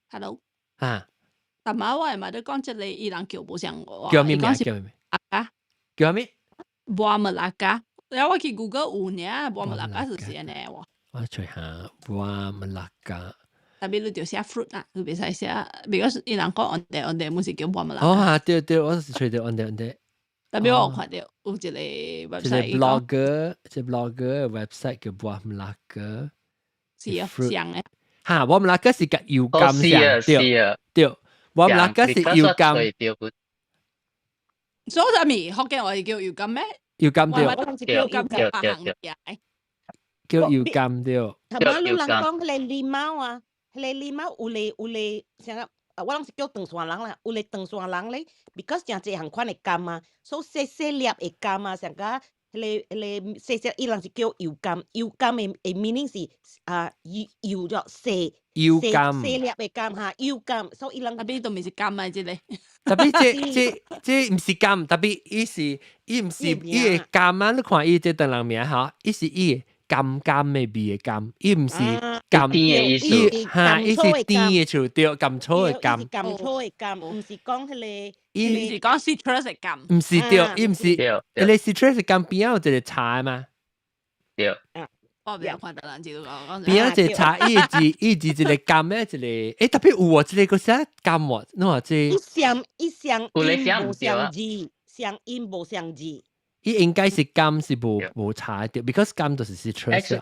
Hello。啊。但係我係咪都講出嚟，伊人叫冇上我。叫咩名？叫咩？叫咩？巴麥拉加。然後我去 Google 有呢，巴麥拉加是誰呢？我睇下巴麥拉加。特別你就寫 fruit 啊，你別使寫，because 伊人講 on the 冇是叫巴麥拉加。哦嚇，對，我是吹到 on the。特別我看到有一個 website，一個 blogger website 叫巴麥拉加。是啊，上嘅。嚇，巴麥拉加是個油甘上，對，巴麥拉加是油甘。所以咪學嘅我哋叫油甘咩？油甘對。叫油甘對。係咪你人講佢哋狸貓啊？迄个禮貌有咧啥個，我攏是叫長山人啦，有咧長山人咧 ，because 誠濟項款嘅柑啊，所以細粒嘅柑啊，上個迄個細伊人是叫油柑，油柑嘅 meaning 是油咗細粒嘅柑嚇，油柑，所以伊人特別都唔是柑啊，即個。特別這唔是柑，特別伊唔是伊嘅柑啊！你看伊這等人名嚇，伊是伊嘅柑嘅味嘅柑，伊唔是柑嘅意思，伊是甜嘅樹對，甘草嘅甘，甘草嘅甘，唔是講迄個，伊是講 citrus 嘅甘，唔是對，伊唔是，迄個 citrus 嘅甘邊有一個茶嘛？對，我唔有看到人知道講。邊有一個茶，伊是一個甘嘅一個，誒特別有喎，一個個寫甘喎，你話這一相有咧音無相字，相音無相字。伊應該是甘是無茶嘅，because 甘就是 citrus。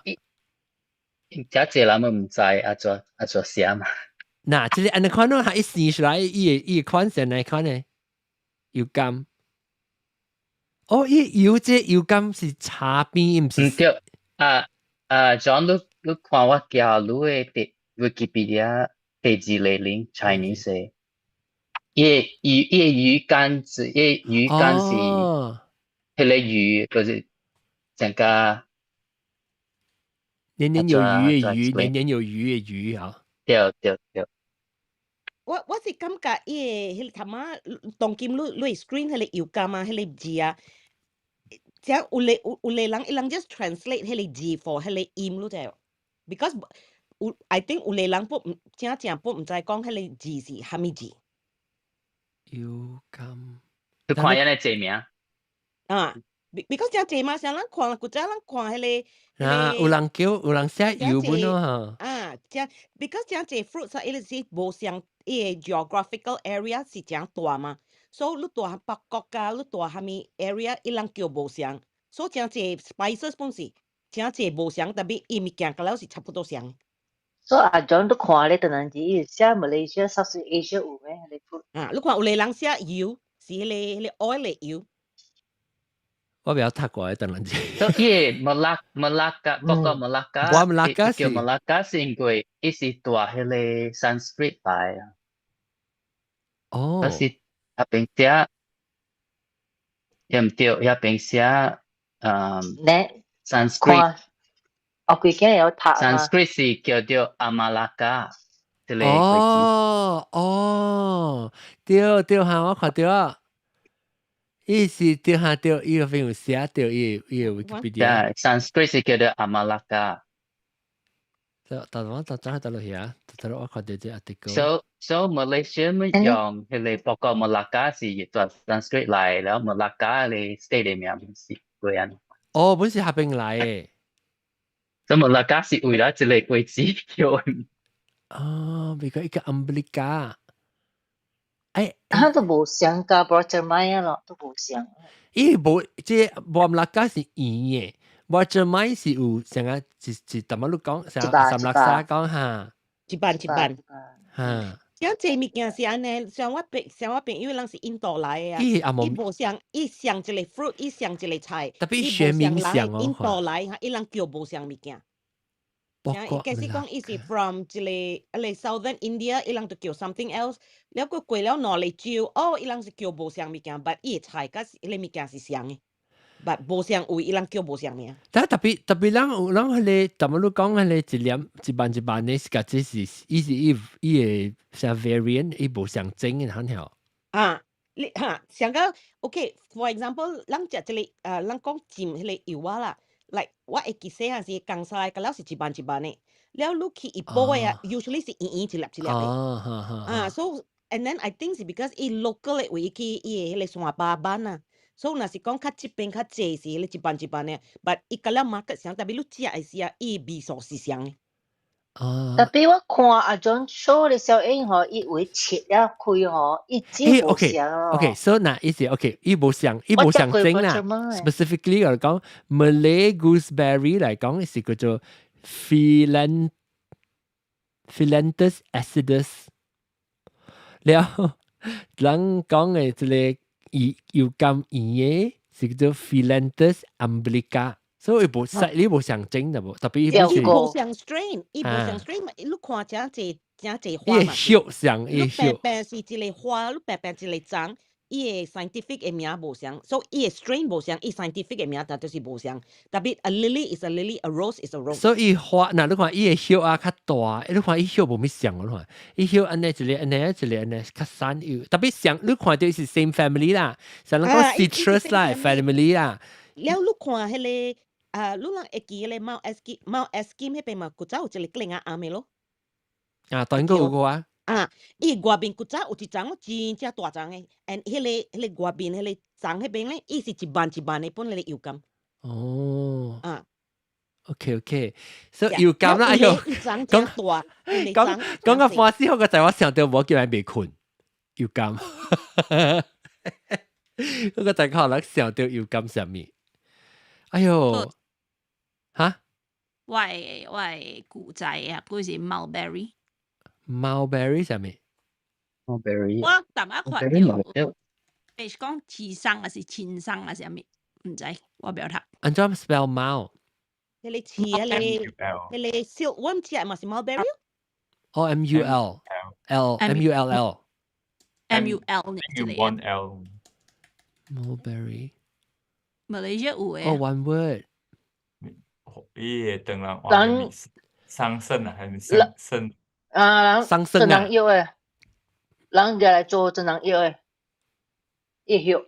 真濟人唔知阿做寫嘛。嗱，即係安尼看到，一生出來，伊款成嚟款嘅油甘。哦，伊油甘是茶邊，唔是。唔對，John，你看我教你嘅 Wikipedia 第二類零 Chinese 嘅，伊魚乾是迄個魚，就是整個。年年有餘嘅魚，年年有餘嘅魚啊！對。我是感覺伊個迄個頭啊，當今你 screen 迄個油柑啊，迄個字啊，即有咧人，伊人 just translate 迄個字 for 迄個音，你知 ？Because I think 有咧人不正不唔知講迄個字是蝦米字。油柑，你看人嘅字名啊 ，because 正濟嘛，像人看古早人看迄個。有人寫油本咯嚇。because 正濟 fruits 啊，伊是無像伊個 geographical area 是正大嘛，所以你大北國家，你大蝦米 area，伊人叫無像，所以正濟 spices 本是正濟無像，特別伊物件個了是差不多像。所以阿 John 都看咧，當然是寫 Malaysia、South Asia 有咩迄個 fruit。你看有個人寫油是迄個 oil 嘅油。我比較讀過嘅，當然是。所以馬拉加，不過馬拉加是因為伊是讀迄個 Sanskrit 來啊。哦。但是那邊寫，也唔對，那邊寫Sanskrit。我幾間有讀啊。Sanskrit 是叫做阿馬拉加，即個。對嚇，我看到啊。伊是對下對，伊個朋友寫到伊個 Wikipedia。Sanskrit 是叫做阿馬拉加。但我到落去啊，到我看到這 article。So Malaysia 咪用佢哋不過馬拉加是做 Sanskrit 嚟，然後馬拉加嘅 state 嘅名是貴人。哦，本是下邊來嘅。所以馬拉加是為咗一個貴子叫。比較一個 umbilica。都無相噶 ，Roger May 咯，都無相。伊無即馬拉加是圓嘅 ，Roger May 是有成個是點樣你講？三六三講嚇，一半嚇。像這物件是安尼，像我朋友人是印度來嘅啊，伊無像伊像一個 fruit，伊像一個菜，特別學名像哦，印度來嚇，伊人叫無像物件。伊假使講伊是 from 一個Southern India，伊人就叫 something else。了個過了兩個州，伊人是叫無像物件，但伊個菜甲迄個物件是像嘅，但無像位伊人叫無像名。但特別人迄個，怎麼你講迄個一萬呢？是個這是伊個像 variant， 伊無像真嘅很好。你像個 OK，for example， 人食一個人講浸迄個油啊啦。like 我會記細漢時江西個了是一萬嘅，了你去一煲嘅啊 ，usually 是圓圓一粒一粒嘅。so and then I think 是 because 伊 local 嘅位去伊個迄個山巴班啊，所以若是講較這邊較濟是迄個一萬嘅，but 伊個了 market 上，特別你食嘅時啊，伊味素是像嘅。特別我看阿 John show 嘅時候，因吼伊會切了開吼，伊真無像咯。OK，so 嗱，意思 OK，伊無像真啦。Specifically 嚟講 ，Malay gooseberry 嚟講是叫做 Phyllanthus acidus。了，人講嘅即個油柑圓嘅是叫做 Phyllanthus umbilica。所以無細你無上整的無，特別伊無上 strain，伊無上 strain 嘛，你看真濟花嘛。伊葉上，你白白是一個花，你白白一個種，伊個 scientific 嘅名無相，所以伊個 strain 無相，伊 scientific 嘅名但就是無相。特別 a lily is a lily，a rose is a rose。所以花，嗱你看伊個葉啊較大，你看伊葉無咩像，你看伊葉安尼一個安尼較散葉，特別像你看到是 same family 啦，像人講 citrus 啦 family 啦。了你看迄個。你人會記咧貓 eskim 迄邊嘛，古早有一個靚阿妹咯。當然有個啊。伊外邊古早有一張真正大張嘅，and 迄個外邊迄個張迄邊咧，伊是一瓣一瓣嘅本嚟油柑。哦。OK， 所以油柑啦，哎呦，講個花絲，我個仔我想到我叫人未困油柑。我個仔可能想到油柑上面。哎呦！哈？我古仔啊，嗰是 mulberry。mulberry 係咩 ？mulberry。我淡仔看到，係講刺生還是青生還是咩？唔知，我唔曉得。安怎 spell mal？迄個刺，迄個 silkworm 刺嘛是 mulberry？哦 ，mull，mull。mull。mulberry。Malaysia 有誒。哦 ，one word。伊等人桑葚啊，還是生啊，桑葚啊，人藥誒，人家來做真人藥誒，伊藥。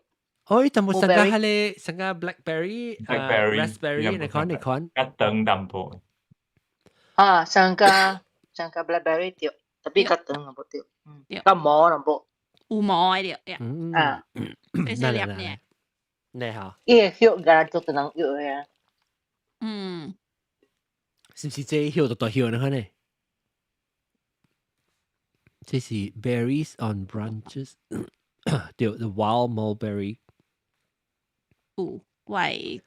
哦，伊淡薄成個迄個成個 blackberry，raspberry，你看。較長淡薄。啊，成個 blackberry 對，特別較長淡薄對，較毛淡薄。有毛誒對，啊，你識念呢？你好。伊個藥家做真人藥誒。是唔是這葉就葉呢？呢？這是 berries on branches， 對 ，the wild mulberry。我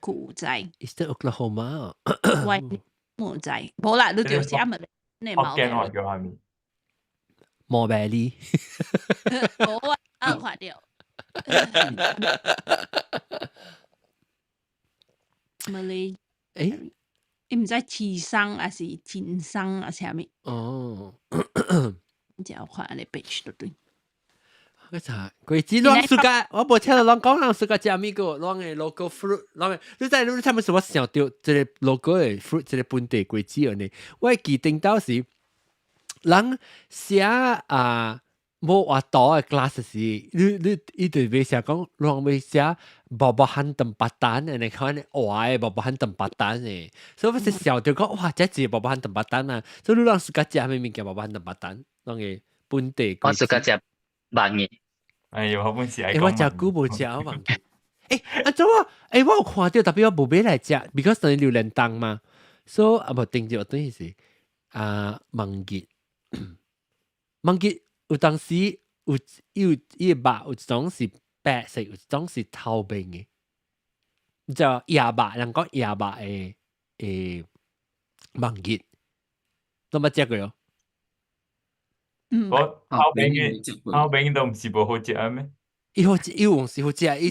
古仔。Is that Oklahoma？ 我冇仔，冇啦，你就寫咪你冇。福建話叫係咪？mulberry。冇啊，快啲。Malay。你唔知刺生還是青生還是咩？哦，就看你 page 對。嗰陣鬼子亂世界，我冇聽到人講人世界食咩個，人嘅 local fruit， 人嘅你知你睇乜什麼想到即個 local 嘅 fruit， 即個本地鬼子樣呢？我記定到時，人寫冇話多嘅 class 時，你一定會寫講，人會寫薄薄漢tempat tan，你看哇，薄薄漢tempat tan嘅，所以我是想到講哇，這字薄薄漢tempat tan啊，所以你人世界食咩物件薄薄漢tempat tan，人嘅本地。我世界食鰻魚。哎呀，我本時係我食久冇食我忘記。阿祖啊，我有看到，特別我冇買來食 ，because 等於榴蓮檔嘛，所以啊冇定住我等於是芒桔，芒桔有當時有伊個肉有一種是白色，有一種是透明嘅，就椰肉，人講椰肉嘅芒桔，都冇食過喲。我後邊都唔是無好食啊咩？伊好食，伊有是好食，伊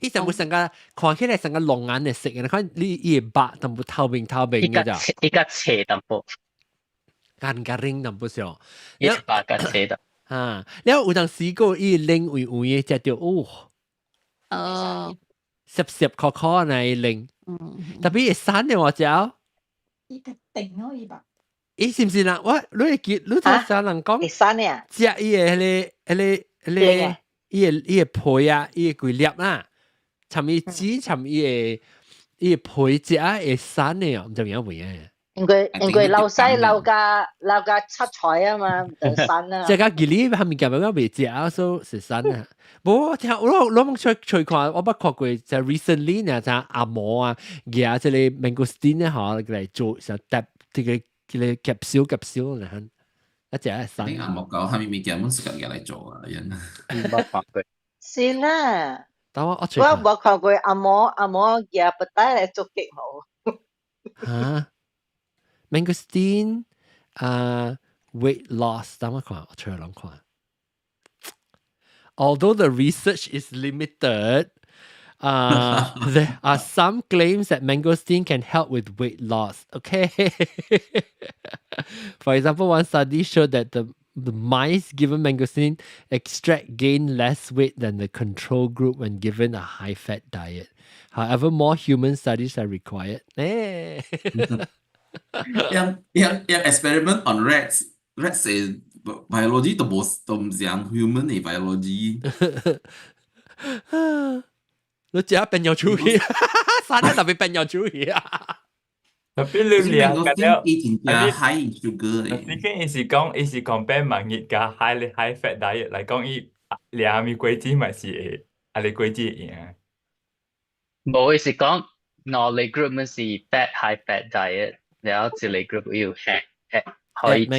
就會成個看起來成個龍眼嘅色嘅，你看你伊個肉淡薄透明嘅咋？伊個斜淡薄，間冷淡薄上，伊個白個斜的。然後有陣時個伊冷微微嘅食到澀烤烤那冷，特別係散嘅話就，伊個定咯伊吧。伊是唔是啦？你會記，你聽啥人講？散嘅，食伊個伊個皮啊，伊個龜粒啦，尋伊籽，尋伊個皮食會散嘅哦，唔知點會啊？因為老細老家出菜啊嘛，就散啊。即係佢哋係咪咁樣未食啊？所以是散啊。冇聽我冇吹看，我不看過就 recently 呢，就阿嬷啊，嘢即係 mangosteen 咧，嗬嚟做就搭啲嘅。佢哋夾少嚟，一隻係散。你阿莫講係咪物件本時間嘅嚟做啊？人冇發覺。是啦。但我冇看過阿嬷嘢不帶嚟做極好。嚇 ，mangosteen weight loss， 等我看，我出嚟諗看。Although the research is limited, There are some claims that mangosteen can help with weight loss. Okay. For example, one study showed that the mice given mangosteen extract gain less weight than the control group when given a high-fat diet. However, more human studies are required. Yang experiment on rats. Rats biology 都唔像 human 嘅 biology。你只變咗出去，生得特別變咗出去啊！Tapi lu lihat kadang high in sugar. Tapi kan伊是compare 盲熱加 high fat diet 嚟講，伊兩咪果子咪是你果子贏。冇，伊是講我哋 group 咪是 high fat diet，然後一類 group 要 可以食你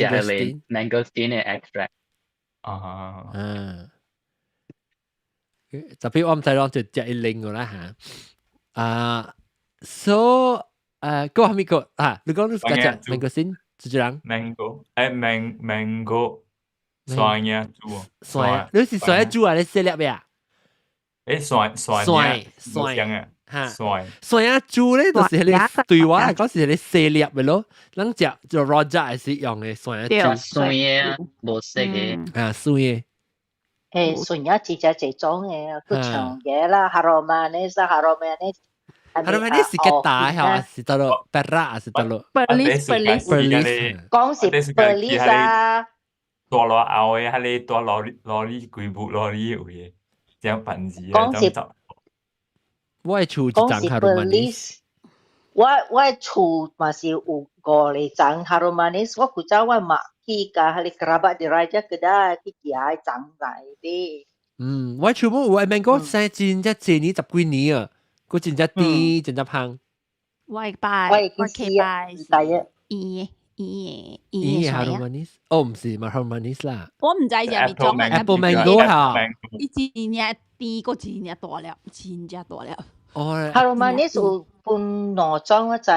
mangosteen 嘅 extract。特別我唔使講就食一零個啦嚇。So 個係咪個你講你食 mangosteen 就這樣 mango 酸呀豬酸，你是酸豬啊？你食粒咩啊？酸啊豬咧，就是你對我嚟講是你食粒嘅咯，咱食就 raw 係是用嘅酸啊豬。酸嘅冇食嘅。酸嘅。酸呀只隻種嘅，佢長嘅啦，Haromanes。Haromanes 是個大嚇，是得咯 ，Perak 是得咯 ，Perlis。講是 Perlis 啊。大羅牛嘅，係你大羅哩鬼部羅哩有嘅，將品字講是。我係厝一張 Haromanes。我厝嘛是有五個張 Haromanes， 我古早我買去甲迄個 kerabat di raja kedai去夾張來啲。我厝冇有mango 生真只幾年10幾年啊，佢真只甜，真只香。我去拜，伊 Haromanes， 唔是嘛 Haromanes 啦。我唔知就係種 Apple mango 嚇。伊真正甜，個真正大粒，真正大粒。Haromanes 有分兩種，我知一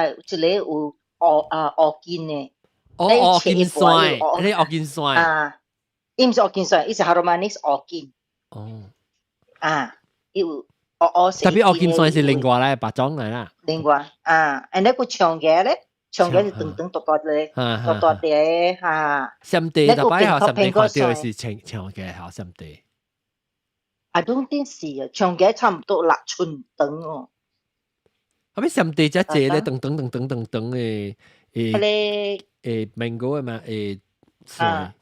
個有鵝筋嘅。鵝筋酸，你鵝筋酸啊？伊唔是鵝筋酸，伊是 Haromanes 鵝筋。有特別鵝筋酸是另外咧，白種嚟啦。另外and 咧個長嘅咧，長嘅就長大咧，大啲嚇。深地特別好，深地看到是長嘅好深地。I don't think 是啊，長嘅差唔多6寸長哦。後尾深地只隻咧，等嘅mango 啊嘛，酸。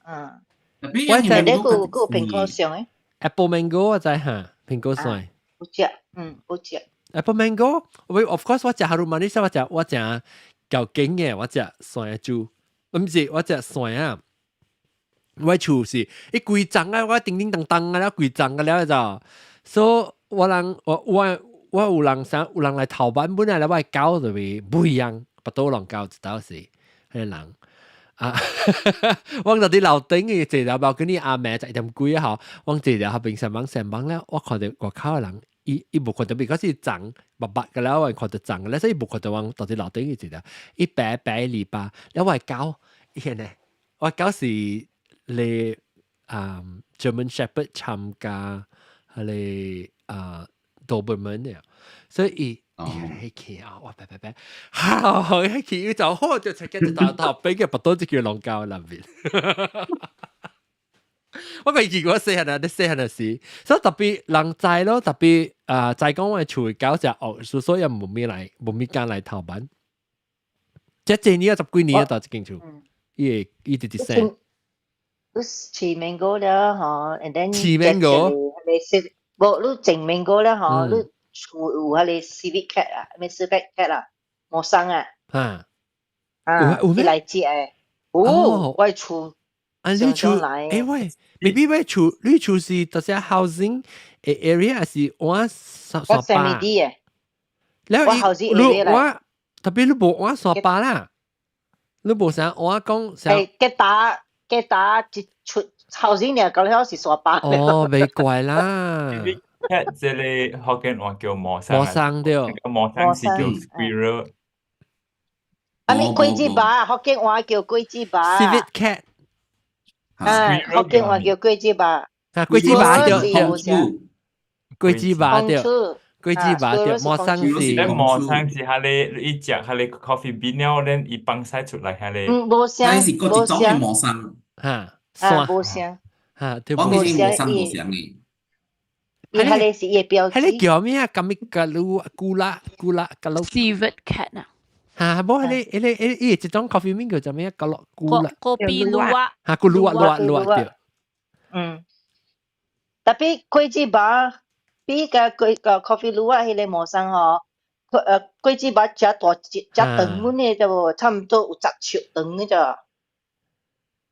我知呢個蘋果上誒。Apple mango 我知嚇，蘋果酸。好食。Apple mango， of course 我食 Haromanes， 我食舊景嘅，我食酸嘅豬，唔是我食酸啊。我厝是一規張啊，我叮叮當當啊，了規張啊了就，所以我有人來頭版本啊，了我搞就會不一樣，不多人搞知道是，迄人啊，我到啲樓頂嘅坐條包跟你阿妹就點貴啊，我坐條後邊上網咧，我看到外口嘅人，伊無看到，because 伊長白白嘅啦，我看到長嘅咧，所以無看到我到啲樓頂嘅坐條，伊白籬笆，了我搞，伊呢，我搞是。你German Shepherd 參加係Doberman 嘅，所以係佢啊，哇白，係佢就好就直接就頭俾嘅，不多只叫龍教入邊。我未見過細漢啊，啲細漢嘅事，所以特別人在咯，特別在講我厝搞只學，所以冇咩間嚟頭版。即係年啊10幾年啊，到只間厝，伊直直生。吃 mango 了吼 ，and then 吃 mango， 無你整 mango 了吼，你厝有迄個 civet cat 啊，咩 civet cat 啊，毛生啊，伊來食誒，我厝，你厝，喂 ，maybe 我厝，你厝是到時 housing area 還是我沙巴？我 semi D 誒，我 housing area 我特別你無我沙巴啦，你無啥我講啥？嘅打一出後先嚟講，好似傻巴。哦，未怪啦。即係福建話叫磨生。磨生對。磨生是叫 squirrel。啊，咪龜子巴，福建話叫龜子巴。Civet cat。福建話叫龜子巴。龜子巴對。龜子巴對。桂枝吧，對，磨生是，磨生是下你一隻下你 coffee bean 了，then 一放晒出來下你。無聲，是嗰一種嘅磨生，嚇，無聲，對，我嘅磨生無聲嘅。伊下你是伊標誌。係你叫咩啊？咁咪咕啦噶咯。Civet cat 啊。嚇，冇係你一種 coffee bean 叫做咩？噶咯咕啦。Kopi luwak。嚇，咕luwak對。特別桂枝吧，比個 coffee luwak 迄個磨生吼，桂枝吧食大隻長嘅就差唔多有10尺長嘅咋。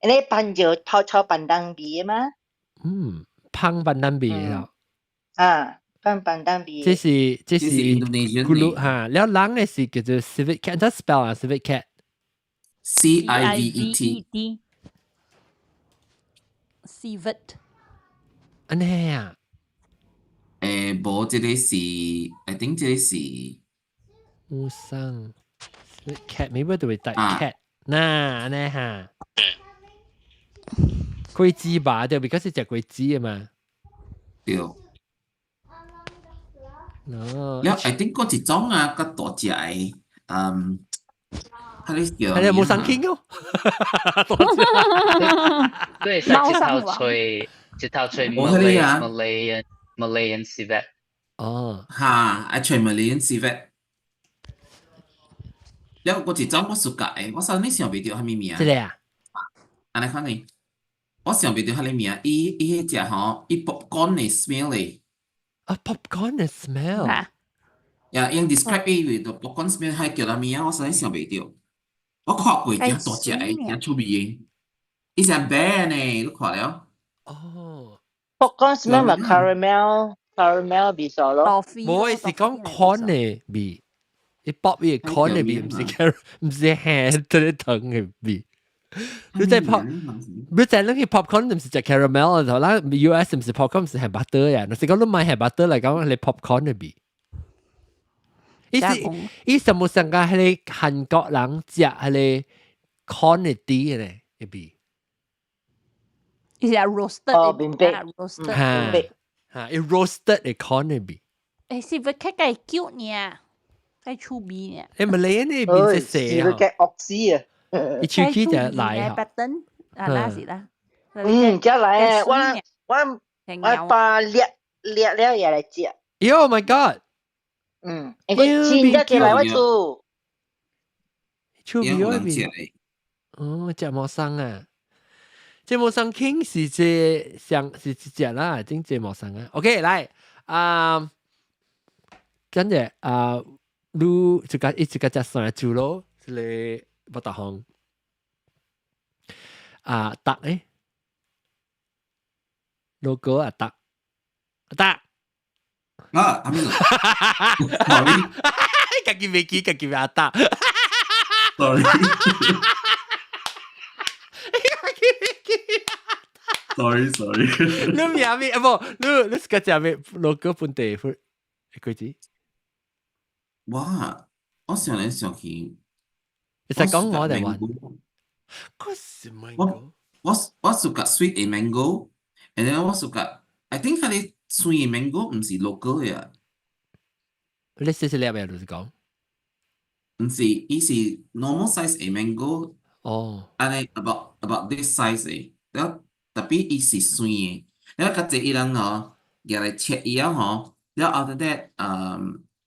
你拌就炒板當味嘛？烹板當味咯。烹板當味。這是咕嚕嚇，แล้ว人嘅是叫做 civet cat，怎 spell 啊 civet cat？CIVET。civet。安尼啊？無這個是 ，I think 這個是烏生 civet cat，maybe 就會帶 cat，嗱安尼嚇。桂枝吧，對，because 係食桂枝啊嘛。對。哦。แล้ว I think 嗰一種啊，較大隻嘅，係你冇生傾哦。對，係一頭吹 Malayan civet。哦。嚇，係吹 Malayan civet。แล้ว嗰一種我熟嘅，我實你想袂到係咩名？即係啊？安尼看你。我想袂到佢哋名，伊迄隻吼，伊 popcorn 嘅 smell 咧。popcorn 嘅 smell。呀，用 describe 伊為到 popcorn smell 係叫啥名？我實在想袂到。我看過真大隻嘅，真出味嘅。伊隻 bear 呢，你看了？哦。popcorn smell 咪 caramel 味素咯。冇，係講 corn 嘅味。伊 pop 嘅 corn 嘅味，唔是鹹啲糖嘅味。你在 pop， 你在那個 popcorn 唔是只 caramel 頭啦 ，US 唔是 popcorn 唔是係 butter 呀。你講你買係 butter 嚟講，係 popcorn 嘅味。伊什麼上個係韓國人食係 corn 嘅啲嘅味。伊係 roasted 嚇，伊 roasted 嘅 corn 嘅味。是不係計叫呢？計出味呢？你咪嚟呢邊食蛇啊？是計惡死啊！一出去就嚟嚇。那是啦。就嚟我把裂了也嚟食。Oh my god！你先得起來我做。出味嗰邊。哦，隻毛生啊！隻毛生傾是隻上是隻啦，真隻毛生啊。OK， 來跟住你一個隻上嚟做咯，你。不打行達咧 logo 達阿咩？Sorry， 自己未記，自己未達。Sorry， 你名咩？冇，你個隻咩 logo 本地佢知？哇！我上嚟上去。你實講我哋玩，嗰時 mango， 我suka sweet 嘅 mango，and then 我suka I think 佢哋 sweet 嘅 mango 唔是 local 嘅。你試試你有冇就是講？唔是，伊是 normal size 嘅 mango。哦。安尼 about this size 嘅，แล้ว特別伊是 sweet 嘅，แล้ว個隻伊人吼，入嚟切伊啊吼，แล้ว after that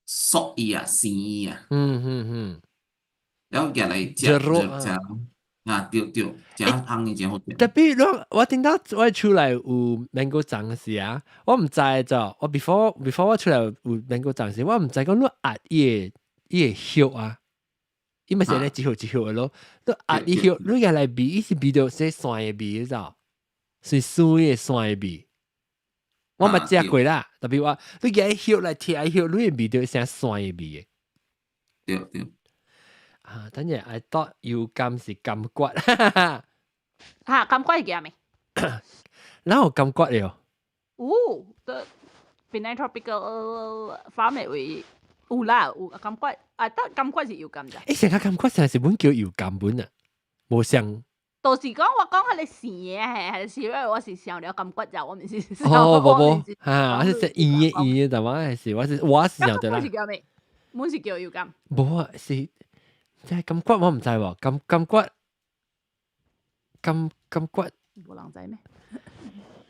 熟伊啊，鮮伊啊。然後入嚟食啊，對，食香嘅真好食。特別我聽到我出來有 mango 醬時啊，我唔知咋，我 before 我出來有 mango 醬時，我唔知講你壓伊嘅血啊，伊咪係咧一血嘅咯，你壓伊血，你入嚟味，伊是味到些酸嘅味咋，是酸嘅酸嘅味。我咪食過啦，特別話你入嚟血嚟貼血，你嘅味道成酸嘅味嘅。對。等陣 I thought 要金是金骨，金骨係幾咩？哪有金骨了？the Penang Tropical Farm 會有啦，有金骨，得金骨是要金咋？成個金骨成是本叫搖金本啊，冇上到時講我講佢哋時嘢係時，因為我是上了咁骨就，我唔是上。哦，冇嚇，我是食煙嘅，但係我是上咗啦。咁是叫咩？冇是叫要咁。冇啊，是即係咁骨我唔知喎，咁骨咁骨。冇人知咩？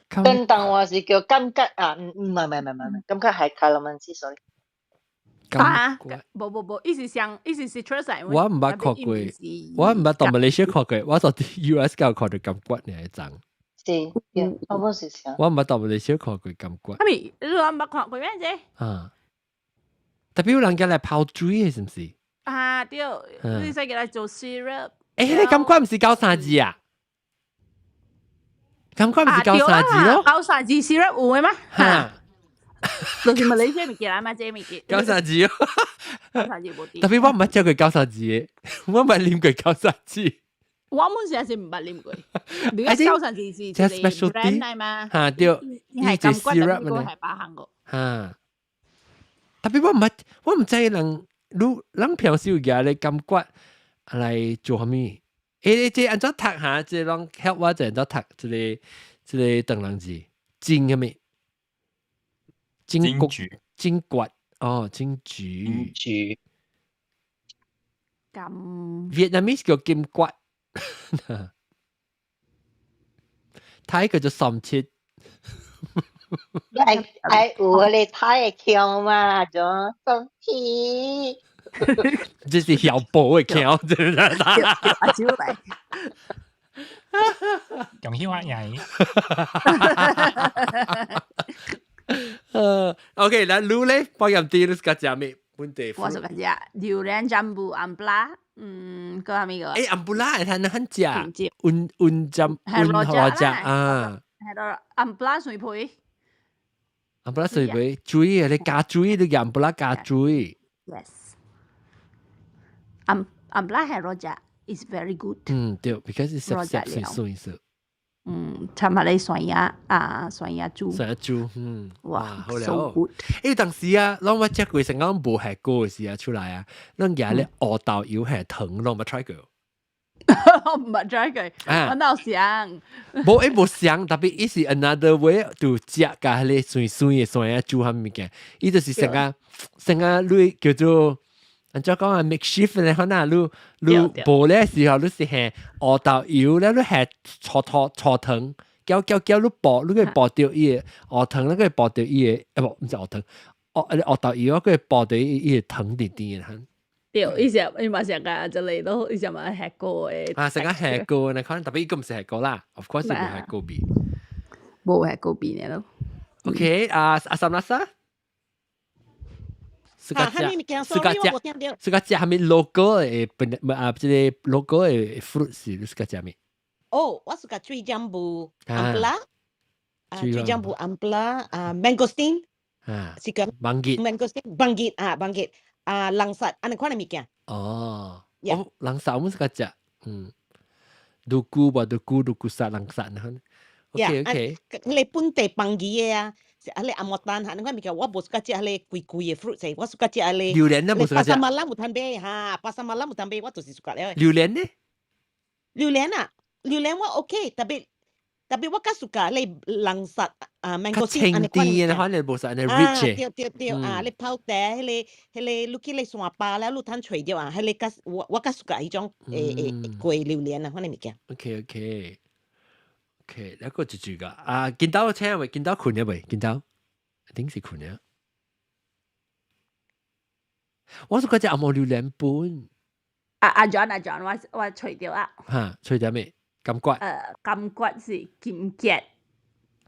跟當我是叫金桔啊，唔係，金桔係卡拉曼斯，sorry。啊，冇，意思上，意思 citrus 嚟。我唔捌看過，我唔捌到馬來西亞看過，我到 US 教看到金骨呢一張。是，我冇是上。我唔捌到馬來西亞看過金骨。阿咪，你唔捌看過咩啫？啊，特別有人叫嚟泡水嘅，是唔是？啊，對，你使叫嚟做 syrup。誒，你金骨唔是高三字啊？金骨唔是高三字咯？高三字 syrup 有嘅咩？嚇！就是馬來西亞物件啦嘛，這物件。高三字咯，高三字冇啲。特別我唔捌食過高三字嘅，我唔捌啉過高三字。我滿時係唔捌啉過，你個高三字是係 brand 嚟嘛？嚇對，係金骨嘅，呢個係八行個。嚇，特別我唔知人平時有嘅你金骨嚟做啥物？誒，即按照讀下，即係 help 我就按照讀，即係鄧人字，金嘅咩？金骨哦，金桔。咁 Vietnamese 叫金骨，泰叫做三七。係有嗰啲泰嘅腔嘛，做三七。這是小寶嘅腔，真係。阿蕉嚟。講起話嘢。OK，嗱，你咧，幫人哋你食食咩本地？我食食榴蓮占布安布拉，個係咩個？誒，安布拉係睇很食，運占羅只啊。係咯，安布拉水培。安布拉水培，水啊！你加水，你安布拉加水。Yes， 安布拉係羅只 ，is very good。對 ，because it's 濕水水。尋日你蒜芽豬，哇，好了。誒，當時啊，當我食過成間無係過嘅時啊出來啊，當日咧鵝豆油係糖，當我 try 過。我唔係 try 過，我鬧香。冇香，特別伊是 another way to 食㗎，迄個酸嘅蒜芽豬係物件，伊就是成個類叫做。人家講啊 makeshift 咧，可能你煲咧時候，你是係鵝豆油咧，你係搓糖，攪你煲，你可以煲掉伊個鵝糖，你可以煲掉伊個，唔是鵝糖，鵝豆油可以煲掉伊個糖啲啲嘅。對，以前伊嘛成個就嚟到，以前嘛吃過嘅。啊，成個吃過，你可能特別伊個唔是吃過啦 ，of course 冇吃過味。冇吃過味嘅咯。OK，阿三拉沙。suka食係咪 local 嘅即係 local 嘅 fruits 你 suka 食咩？哦，我 suka 水漿布安布拉，水漿布安布拉mangosteen，是個 bangit langsa，安尼款嘅物件。哦，langsa 我 suka 食，duku 沙 langsa 呢 ？OK，你本地邦語嘅啊。阿你阿莫丹嚇，你講咪叫我冇食只阿你貴嘅 fruit 嚟，我食只阿你榴蓮都冇食只。巴沙馬拉冇吞啤嚇，巴沙馬拉冇吞啤，我就是食咧。榴蓮呢？榴蓮我 OK，特別我較食你冷殺mango 先，清啲嘅，可能冇食你 rich 嘅。對啊，你泡茶，迄個你去山巴咧，你吞除掉啊，你我較食呢種貴榴蓮啊，可能物件。OK，一個就住噶。見到請未？見到困咗未？見到，一定是困咗。我是嗰隻阿毛榴蓮本。阿 John， 我除掉啊。嚇，除掉咩？金骨。金骨是金桔。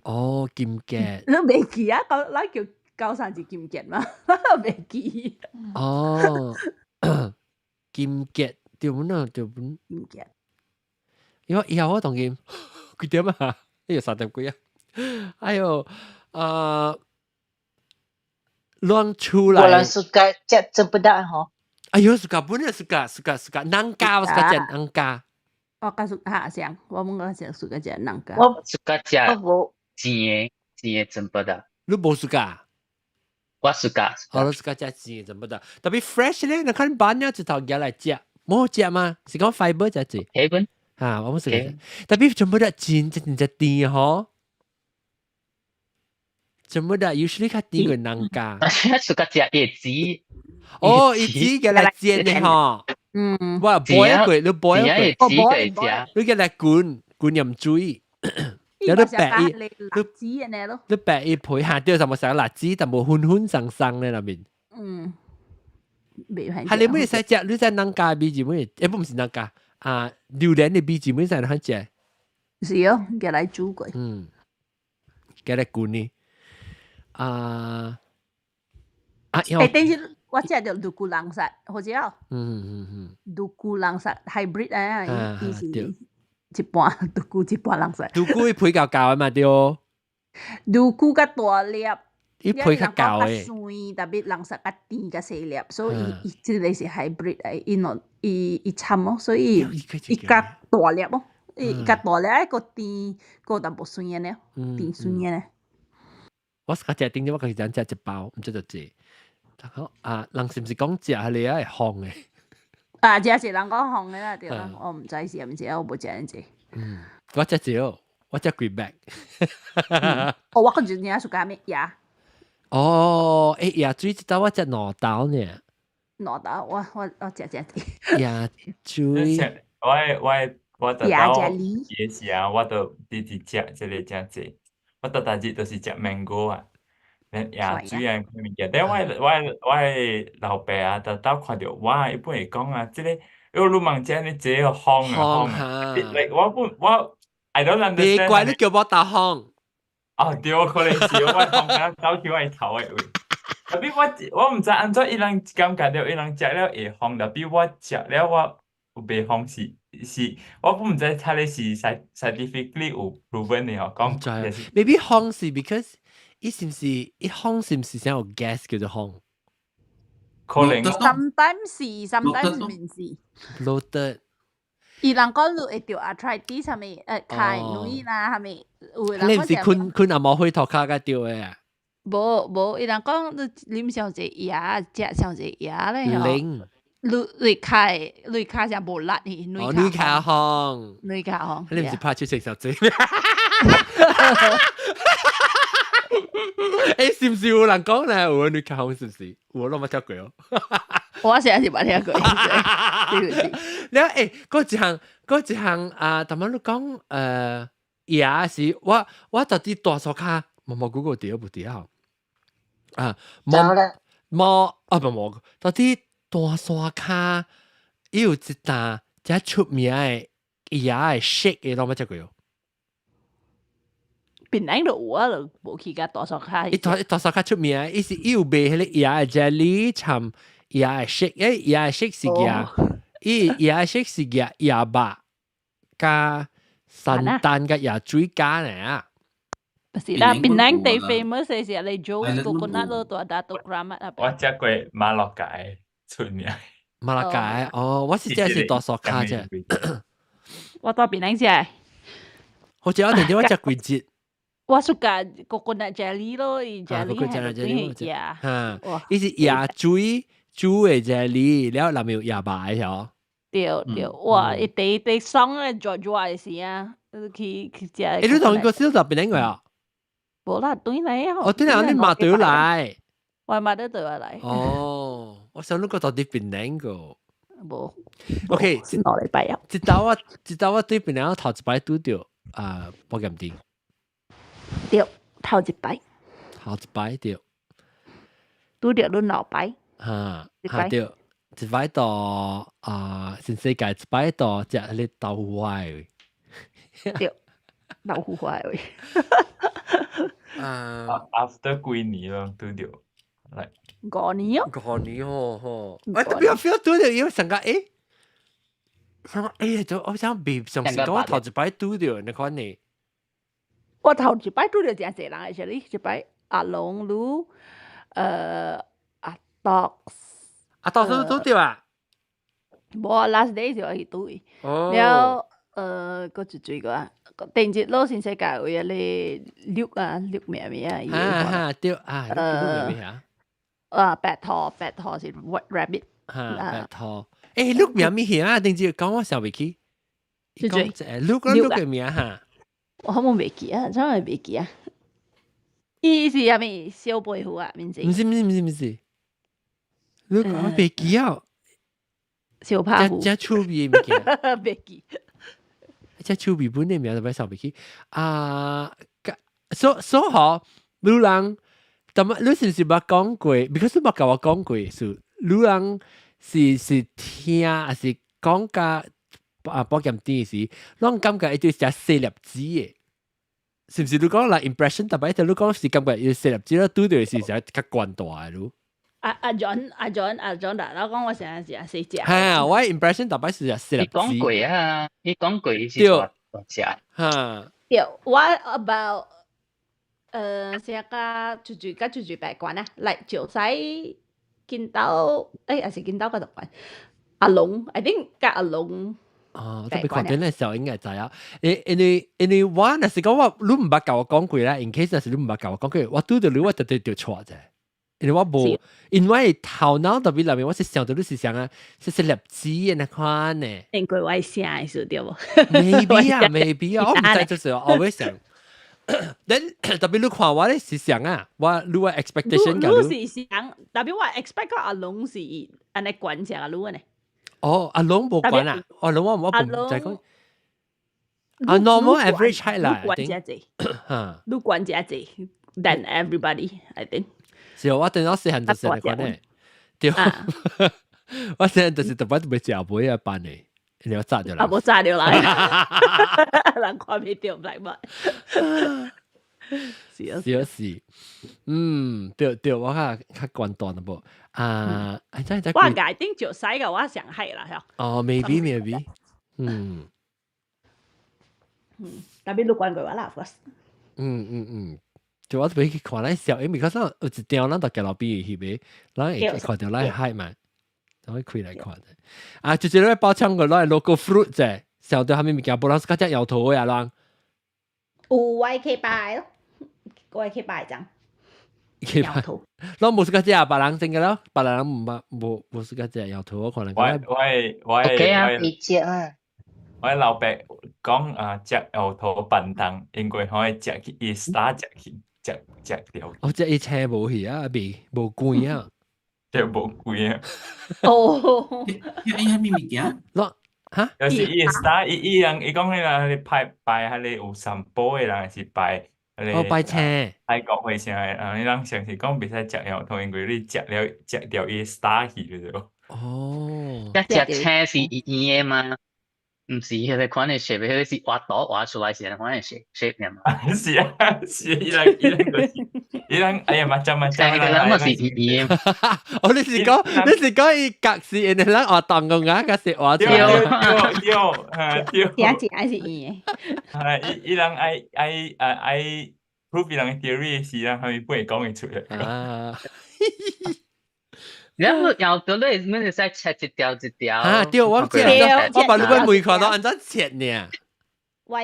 哦，金桔。你未記啊？那叫高山字金桔嘛？我未記。哦，金桔，對本啊，對本。金桔。以後我同佢。幾點啊？呢個3點幾啊？哎呦，亂出來。我人 suka 食cempedak 嗬。哎呦 ，suka 本啊 suka nangka， 我 suka 食 nangka。我較 suka 食，我冇個食 suka 食 nangka。我 suka 食甜嘅 cempedak。你冇 suka？我 suka。我 suka 食甜嘅 cempedak，特別 fresh 咧，你看板咗一頭嘢嚟食，冇好食嘛？是講 fiber 就係。嚇，我冇食過，但係全部都煎真正甜嗬，全部都 usually 較甜過人家。食個隻椰子，哦，椰子嘅嚟煎嘅嗬，哇，boil 過，你 boil 過，你嘅嚟灌飲水。有啲白葉，辣子嘅呢咯，啲白葉配下啲就冇成辣子，但冇寬生生咧入面。係你咩使食？你在人家邊住咩？誒，唔是人家啊，榴蓮嘅邊住咩使嚟食？是哦，嘅嚟煮過。嘅嚟灌呢？誒，但是我食到杜姑冷沙，好似啊，杜姑冷沙 hybrid 啊，意思。一半杜菇一半人食，杜菇配較厚嘛對哦。杜菇較大粒，伊配較厚誒。酸，特別人食較甜較細粒，所以伊即個是 hybrid 誒，伊摻咯，所以伊較大粒咯，伊較大粒個甜個淡薄酸嘅呢，甜酸嘅呢。我食只頂咗，我佢講食一包，唔知就借。啊，人是唔是講食係你係烘嘅？啊，這是人講紅嘅啦，對啦，我唔知是唔是，我冇食人食。我食少，我食 greenback。我嗰陣時暑假咩呀？哦，誒呀，最知道我食蘿豆呢。蘿豆，我食啲。呀，最。我特到夜時啊，我都直直食即個真濟，我特大日都是食 mango 啊。呀，主要佢物件，但我老爸啊，就到看到哇，伊本會講啊，即個因為你問這呢這個烘啊，我 I don't understand。你怪你叫我打烘？哦，對，可能是我烘啊，走去我頭嘅位。特別我唔知按怎伊人感覺到伊人食了會烘，特別我食了我有袂烘是，我唔知睇你是 scientifically 有 proven 嘅嗬，講。Maybe 烘是 because。伊是唔是一烘是唔是想有 gas 叫做烘？可能 sometimes 唔是。bloated。伊人講你會掉 arthritis 係咪？開腦啦係咪？你唔是困阿毛灰頭殼個掉嘅啊？無，伊人講你啉上濟藥，食上濟藥咧嗬。零。你開就無力去。哦，你開烘。你開烘。你唔是怕出食上濟？誒，是唔是有人講咧？有女卡紅是唔是？我都冇聽過哦。我成日是冇聽過。你誒，嗰一項啊，頭先你講也是我到底大數卡冇估過第二部第啊？冇冇，到底大數卡有一單真出名嘅也係 shake 嘅，都冇聽過。檳榔就有啊，就無去甲大數卡。伊大數卡出名，伊是有賣迄個椰 jelly 參椰 shake， 椰 shake 是椰，椰 shake 是椰肉加生蛋加椰水加嚟啊。是啦，檳榔最 famous 嘅是嚟做 coconut 咯，大大多 gram 啊。我食過馬六甲出名。馬六甲哦，我是食是大數卡啫。我到檳榔食。好似我哋點解食幾節？我suka coconut jelly 咯，jelly 係呀，伊是椰水煮嘅 jelly，然後裡面有椰白嗬。對，哇！一地爽嘅做嘅事啊，去食。誒，你同個小特別另外啊？冇啦，對嚟啊！我對嚟，你買對嚟。我買得對嚟。哦，我想你個到底邊兩個？冇。OK，攞禮拜啊！直到我對邊兩個頭一擺拄到保險店。對，頭一擺對，拄着阮老擺，對，一擺到全世界一擺到食迄個豆腐花誒，對，豆腐花誒。After 幾年咯，拄着嚟5年哦，5年哦，我特別 feel 拄着，因為成個就我想別上時我頭一擺拄着你看呢。我頭一擺拄着真濟人嘅，是哩一擺阿龍盧，阿德都拄着啊？冇 last day 就去拄嘅，了個一個啊，定節攞全世界有一個綠咩啊？對啊，綠咩啊？白兔是 white rabbit。白兔，綠咩啊？定節講我想未起。最最，你講個名哈？我好冇未記啊，真係未記啊。伊是係咪小背虎啊？名字？唔是，你講未記啊？小拍虎。只趣味物件。未記。只趣味本嘅名就俾收未記啊！所好，女人，但係你是唔是冇講過 ？because 你冇教我講過，是女人是聽還是講甲保險啲時，我感覺一定係寫粒字嘅。是唔是你講啦 impression 特別一你講是感覺要寫粒字啦，對對是成較慣大嘅咯。阿 John 啦，我講我成日寫四隻。係啊，我 impression 特別是寫粒字。你講過啊？你講過是錯寫。嚇。對，我 about 寫個住白關啊，嚟潮西見到還是見到個特別阿龍 ，I think 甲阿龍。哦，特別看電嘅時候應該知啊。因為我若是講我你唔捌教我講過啦 ，in case 若是你唔捌教我講過，我拄到你我絕對就錯啫。因為我無，因為頭腦特別裏面我是想到你是想啊，是粒子嘅那款呢。應該我想嘅時候對無 ？Maybe 啊，我唔知就是我會想。then 特別你看我咧是想啊，我你話 expectation 㗎。你是想，特別我 expect 個阿龍是安尼管只阿龍呢。哦，阿龍冇管啊，阿龍我唔就係講，阿 normal average height 啦，管只濟，你管只濟 than everybody I think。是我等到細漢就是嚟管咧，對，我細漢就是特別食杯啊班嘅，你要炸掉啦，冇炸掉啦，人看唔到唔嚟乜。是，對，我較慣斷啦噃，真係我界定就使嘅，我想係啦，嚇。哦 ，maybe，特別你慣過我啦 ，first。就我俾佢看咧笑，因為嗰陣有一條咱就行路邊去嘅，咱會看到咱海嘛，就可以開嚟看。啊，就是咧包槍個攞 local fruit 啫，笑到下面物件，無人是嗰隻搖頭嘅人。有我去拜咯，我去拜張。搖頭。เรา冇識嗰隻啊，別人整嘅咯，別人冇識嗰隻搖頭，我可能。我我老伯講啊，隻搖頭笨蛋，應該可以隻去打隻掉。我隻一車冇去啊，冇貴啊，隻冇貴啊。哦，係咩物件？嚇？有時伊打伊人，伊講你啦，你拜係你有神寶嘅人是拜。哦，拜車。泰國會成日，你人常時講別使食搖頭，因為你食掉伊打去嘅啫。哦。一隻車是圓嘅嘛？唔是，佢哋可能 shape 佢是畫出來是可能 shape 嘅嘛。是啊，伊人哎呀macam 係個諗是圓嘅。哦，你是講伊格是人哋人畫當個牙，個是畫出來。對，隻係是圓嘅。係，伊人愛 prove 伊人 theory 是人係咪不會講佢出嚟？啊。然後搖頭咧，咩就使切一條一條。啊，對，我知，我把你個門看到安怎切呢？我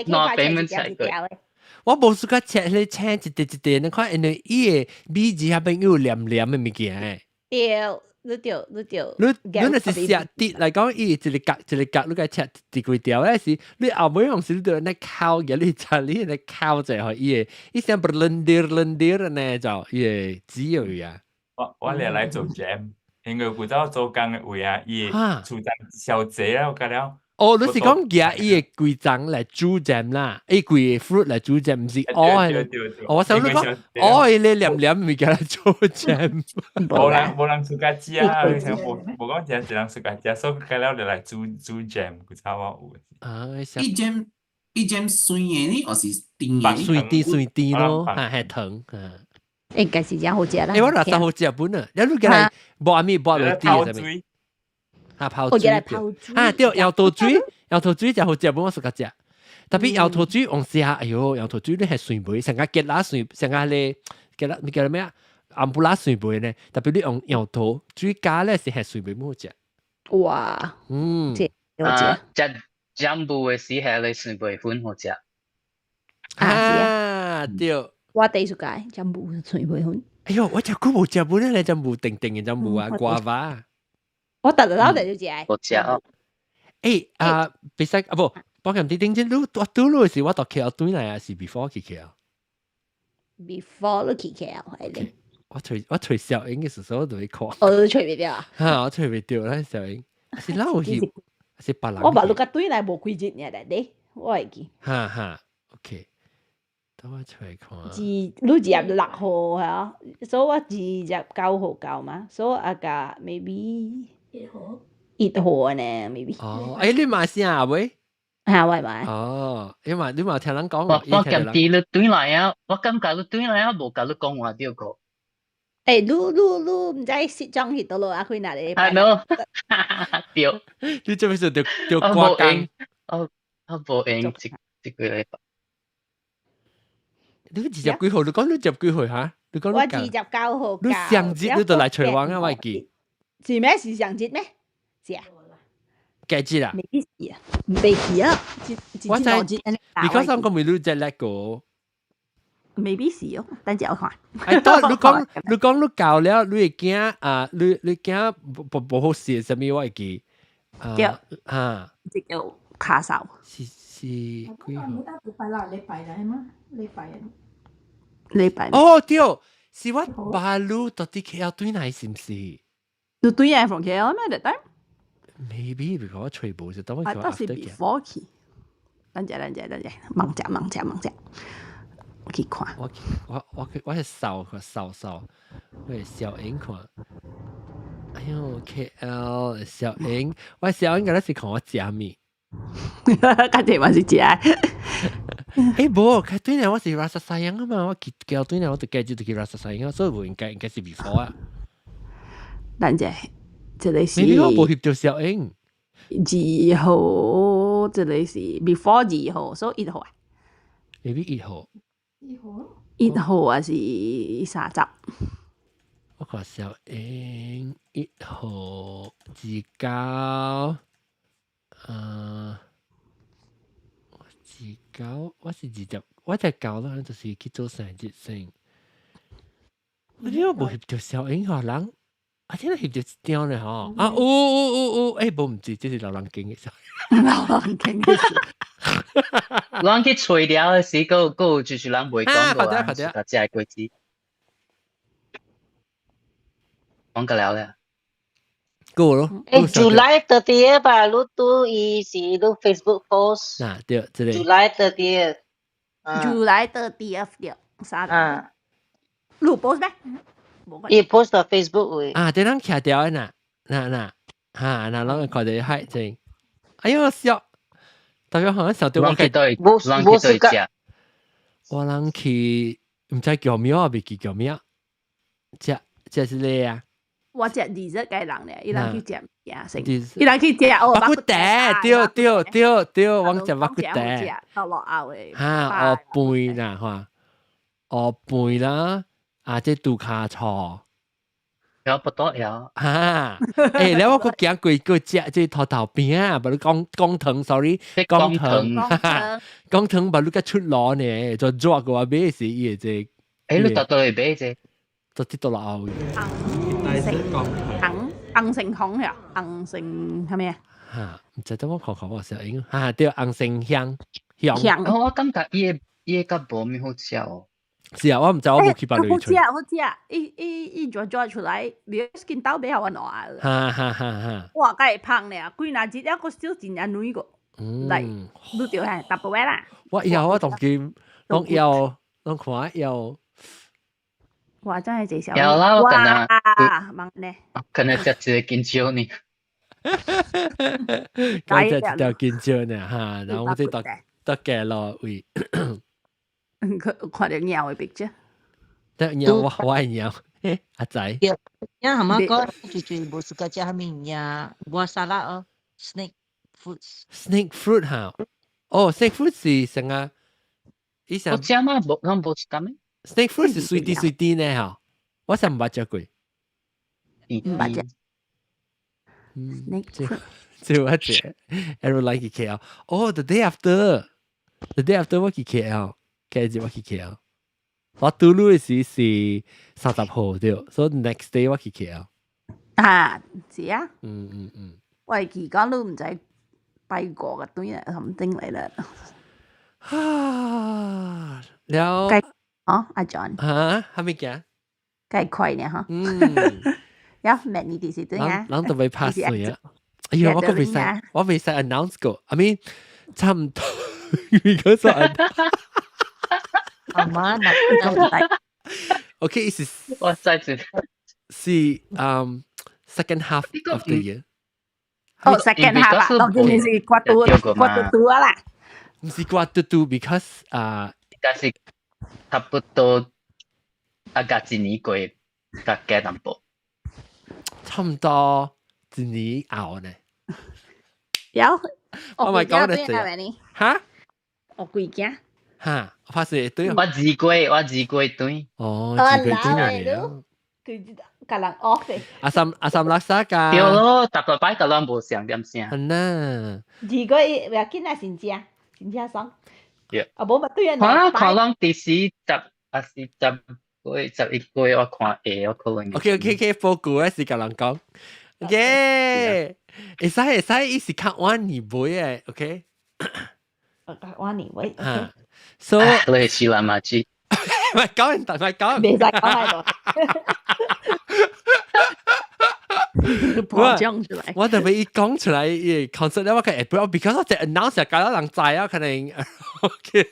冇試過切你切一塊，你看因為伊個米字下邊有黏黏嘅物件誒。對，你若是食啲嚟講，伊一個格，你個切一幾條咧是，你後尾用時你都嚟烤嘅，你就你嚟烤就係伊個，伊先不輪呢就伊個籽油啊。我嚟嚟做 jam。因為古早做工嘅位啊，伊厝長小姐啦，我覺了。哦，你是講夾伊個規章來煮 jam 啦，伊規個 fruit 來煮 jam，唔是我想你講，伊你黏黏物件來做 jam。冇人自家食啊，冇講只人自家食，所以佢了就來煮 jam，古早我有。啊，伊 jam 酸嘅呢，還是甜嘅？酸甜咯，係糖啊。應該是真好食啦。我話真好食本啊！你叫嚟爆米爆落地係咪？啊泡水啊！對，搖頭水就好食本，我食個食。特別搖頭水，往時下，哎呦，搖頭水你係水杯，成個吉拉水，成個咧吉拉，你叫咩啊？安布拉水杯咧，特別你用搖頭水加咧是係水杯好食。哇！Jambu 嘅時係你水杯款好食。啊，對。我第一次解Jambu水杯款。哎呦，我就估冇食本咧，Jambu定嘅Jambu啊，guava。我特登攞嚟就食。好食哦。誒啊，比賽啊不，保险啲頂陣，我拄路時我到 KL 轉來啊，是 before 去 KL。before 你去 KL 係咧。我隨小英嘅時候都會看。我都隨唔掉啊！嚇，我隨唔掉啦，小英。是老戲，是別人。我話你個轉來無幾日嘅咧，我會記。哈 ，OK。等我出嚟看。你26號係，所以我29號到嘛，所以阿個 maybe 1號呢 maybe。哦，你馬來西亞未？嚇，喂喂。哦，你嘛聽人講。我今次你轉來啊，我感覺你轉來啊，無甲你講話啲個。你唔知蝕裝喺度咯，阿佢嗱你。係咯，對。你做咩事掉掛更？我無應一個禮拜。你20幾號？你講你20幾號嚇？你講我29號。你上節你就嚟台灣啊？我記。是咩？是上節咩？是啊。幾節啊？未必是啊，唔記得啊。我知。你講三個咪你只叻個。未必是哦，等陣我看。你講你教了，你會驚啊？你驚不好事，什麼我會記？叫即叫卡手。是幾號？禮拜。哦，對，是我巴魯到啲 KL 對嚟是唔是？你對嚟 from KL 咩？ that time？Maybe because 我全部就等我叫 after 去。before 去。等陣，忙隻。我去看。我係掃，我係小英看。哎呦 ，KL 小英，我小英嗰陣時看我食面。家姐嘛是食。無，佢對嚟我是 rasa sayang 啊嘛，我叫對嚟我就繼續就叫 rasa sayang，所以唔應該是 before 啊。等陣，這裡是。你我冇翕到小英。2號，這裡是 before 2號，所以1號啊。maybe 1號。1號啊是30。我看小英1號29，我是20，我才9啦，就是去做生日先。我點解冇翕到小英個人？我聽到翕到一張咧嗬。啊，冇唔知，這是流浪經嘅時候。人去吹掉嘅時，個就是人袂講過啊，是個只係鬼子。講個了咧。個咯。July 30 吧，你都伊是你 Facebook post。嗱，對，這裡。July 30。July 30對，30。你 post 咩？伊 post 到 Facebook 位。啊，啲人徛掉嘅嗱，嚇，嗱，人看到係正。哎呦，笑！大家好像想對我講對，冇對食。我人去唔知叫咩啊，未記叫咩，這是你啊。我食20個人咧，伊人去食嘢先，伊人去食哦，巴骨蛋，對，我食巴骨蛋。到落後嘅。嚇，鵝背啦，嚇，鵝背啦，啊，即杜卡錯。有不多有嚇，誒，你我個講過隻即頭邊啊，把你講藤 ，sorry， 講藤，把你個出攞呢，就做個話咩事嘢啫？誒，你到嚟咩啫？就跌到落後嘅。硬成孔呀，硬成係咩啊？嚇，唔知得我看我小英嚇，對，硬成香。我感覺伊個無咩好食哦。是啊，我唔知我冇去巴黎吹。好知啊！伊做出來，你見到比較溫暖。哈！哇，梗係胖咧，貴那節一個小錢一女個，嚟，你條係特別啦。我有啊，當見，當有，當看有。哇，真係最少。有啦，我可能。忙咧。可能只隻見少呢。嗰隻條見少呢嚇，然後我哋得嘅咯，喂。看到鳥嘅 picture， 得鳥我愛鳥，阿仔。呀，係嘛個最冇事個只係咩呀？buah salad 哦 ，snake fruit。snake fruit 嚇，哦 snake fruit 是成個，以前。我知嘛，冇食咩 ？snake fruit 是水啲呢嚇，我真唔捌食過。唔捌食。snake fruit，就我食 ，every like KL。哦 ，the day after 我去 KL。繼續我去 KL， 我到路嘅時是30號對，所以 next day 我去 KL。啊，是啊。嗯。我係講你唔知拜過嘅對啊，同丁嚟啦。แล้ว阿 John ฮะทำไมแกไก่ควายเนี่ยฮะแล้วแม่นี่ดีสิตัวเนี่ยหลังตัวไปพาสเลยอ่ะ哎呀，我未使 announce 過，I mean 差唔多，because 阿媽嗱都大。Okay, is 我知住是second half of the year。哦 ，second half 啊，當然是quarter two啦。唔是quarter because 但是差不多加一年過加幾淡薄，差唔多一年後呢。有，我咪講得正。嚇？我幾件？嚇，我發現對。我二季對。哦，二季對嚟。佢可能 off 嘅。阿三拉沙㗎。對咯，搭到擺到兩無上點聲。係呐。二季話見啊，先知爽。啊，冇乜對啊。可能第四集啊是十一季我看下我可能。OK，報告啊，是咁樣講。耶！會使，伊是較晚年尾嘅 ，OK。晚年尾。So，你係試啦嘛？知？唔係講人，唔係講。未使講喺度。我特別一講出來，concert 咧，我佢 April，because 我只 announce 就搞到人知啊，可能 OK，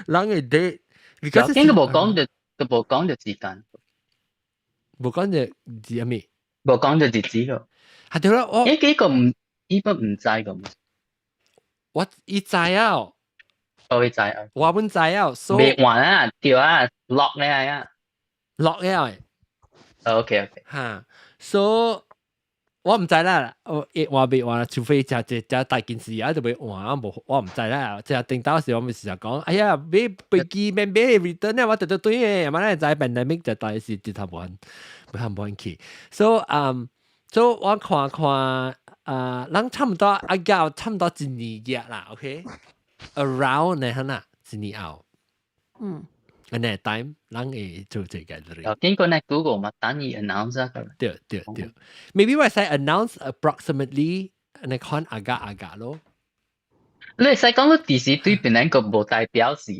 人會得。because 應該冇講就時間，冇講就係咩？冇講就日子咯。係對啦，我呢幾個唔知咁。我知啊，我知啊，我本知啊，未完啊，掉啊，落咧啊，落咧。OK，嚇，所以我唔知啦，我未話，除非就大件事啊，就未話冇，我唔知啦。即係定到時我咪時常講，哎呀，俾飛機免俾 return 咧，我對對嘅，萬咧就係 pandemic 就大事接頭冇人去。所以我看人差唔多差唔多一年嘢啦 ，OK，around 呢嚇嗱，一年後。อันนี้ time 人會做這個的。有經過呢 Google 嘛，等於 announce 啊。對。Maybe 我使 announce approximately 你看agak咯。你使講個電視對邊兩個冇代表是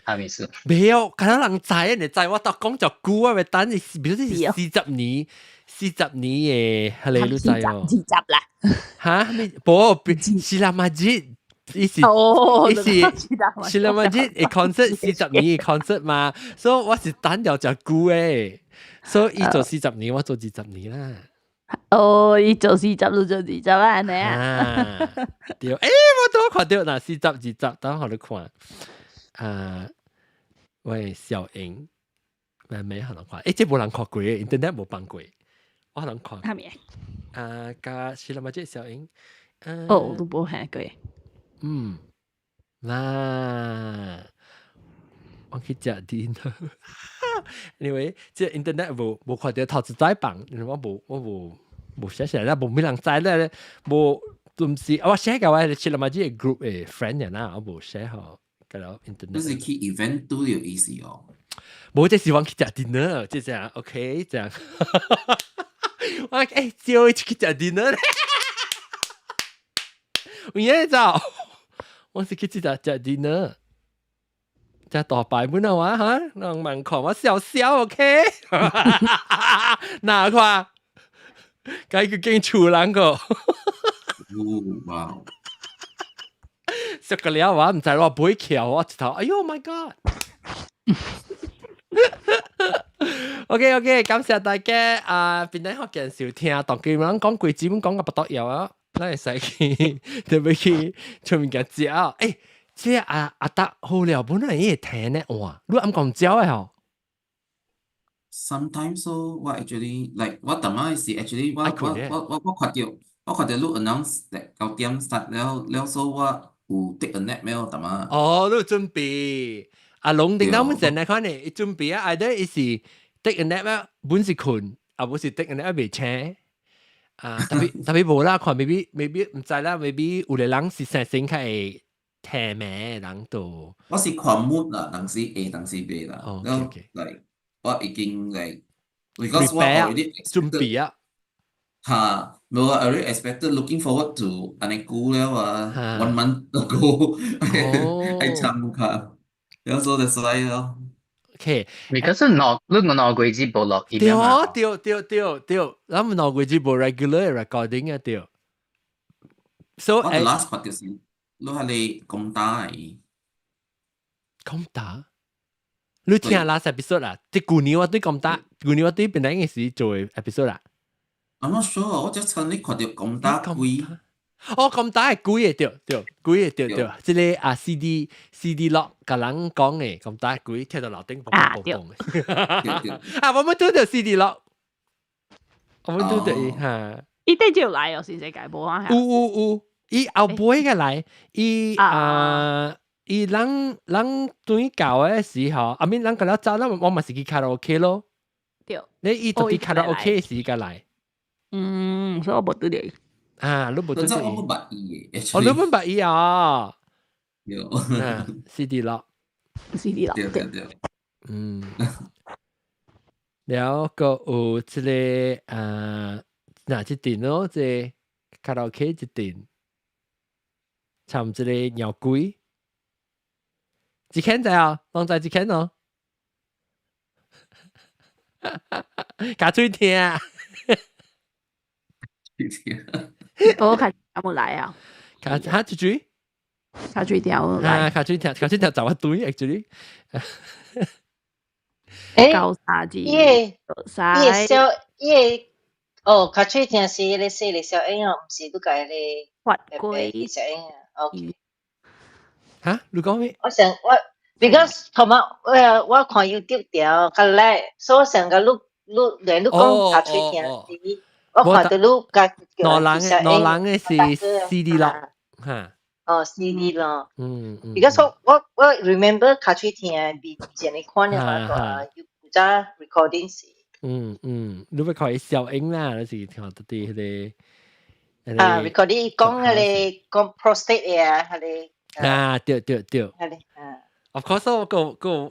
係咪先？沒有，可能人知啊，你知我當講就估啊，咪等你，比如說40年嘅，係你都知哦。40集啦。嚇？冇，是啦嘛啫。伊是啦嘛，即係 concert 40年嘅 concert 嘛，所以我是單調就估誒，所以伊做40年，我做20年啦。哦，伊做40就做20啊，你啊。對，我都看到嗱40、20，等我哋看。喂，小英，咩可能看？即冇人看過嘅 ，internet 冇辦過，我可能看。係咪？加是啦嘛，即係小英。都冇睇過。嗱，我去食啲啦。Anyway，即係 internet 冇看到投資再辦，我冇寫啦，冇咩人知咧，冇都唔是我寫嘅話係似啦嘛，即係 group 嘅 friend 人啦，我冇寫好嗰個 internet。就是去 event 都有意思哦。冇即係我去食 dinner，就這樣 ，OK，這樣。我就去食 dinner 咧。我而家我是去食 dinner， 食大擺本啊話嚇，人問看我笑 OK， 哪塊？解決經處人個。哇！食個了話唔知我唔會橋，我直頭，哎呦 my god！OK， 感謝大家邊啲學人少聽，當佢哋講句子本講個不多有啊。咱會使去，特別去出面嘅食啊！即係阿達好了，本來伊會聽呢哇，你暗講招嘅吼。Sometimes so, what actually like what the man is actually what看到你 announce that 9點 start แล้ว so 我有 take a nap 沒有the man？哦，你有準備阿龍定到乜陣嚟看呢？準備啊，either 伊是 take a nap 啊，本是困，啊本是 take a nap 未請。特別冇啦，看 maybe 唔知啦 ，maybe 有啲人是成身係聽咩人度。我是看 mood 啦，當時 A 當時 B 啦。哦 ，like 我已經 like because 我 already 準備啊。哈，冇啊 ，I already expected looking forward to อันนี้กูแล้วอ่ะ one 嚇， month ago ไอ้哦จำค่ะแล้ว so that's why แล้ว ，OK，because 攞鬼子部落 email 嘛，對，咱們攞過節目 regular recording 啊，對。So 我 the last part 就是攞下你咁大，咁打，你聽 last episode 啊？即舊年我對咁打，舊年我對邊個時做 episode 啊I'm not sure，我只趁你看到咁大鬼，哦，咁打係貴嘅，貴嘅，對，即個啊 CD 落甲人講嘅，咁打係貴，聽到樓頂砰砰砰嘅，啊，我們都到 CD 落，我們都到嚇，伊對就來哦，先世界無啊，有，伊後尾嘅來，伊人對教嘅時候，阿面人甲了走，我咪是去卡拉 OK 咯，對，你伊到啲卡拉 OK 時間來，所以我冇對你。啊，你冇對我冇白意嘅，哦，你冇白意啊，CD 落。對，แล้วก็即個嗱一定咯，即卡拉 OK 一定，參即個鳥龜，一間仔啊，當在一間咯，加嘴聽，我看有冇來啊？加一嘴，卡嘴條來，卡嘴聽就一堆 actually。誒，沙字，卡嘴聽是迄個細個小嬰哦，毋是都解咧發龜小嬰啊。OK。嚇，你講咩？我想because 頭晚我看 YouTube 條，較叻，所以我想個你講卡嘴聽是，我看到你甲羅人嘅是 CD 落嚇。哦 CD 咯，because 我 remember 卡嘴聽以前你看嘅話，有早 recording 是。你咪看小英啦，那是聽到啲嗰啲recording 講嗰個講 prostate 嘅啊，對，of course 我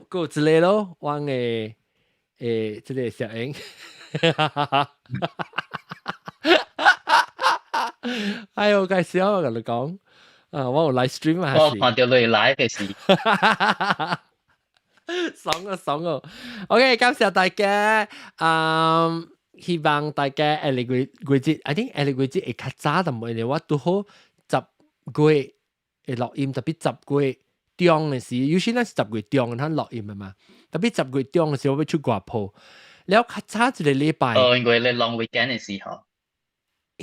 個之類咯，我嘅即個小英，哎呦，介紹我同你講。啊！我有 live stream 啊，我看到你 live 嘅事，爽啊 ！OK， 感謝大家，希望大家下個季節，I think 下個季節會較早，但係我都好10月會錄音，特別10月中嘅時，有時咱是10月中咱錄音嘅嘛，特別10月中嘅時候我要出外鋪，แล้ว較早一個禮拜，因為你 long weekend 嘅時候，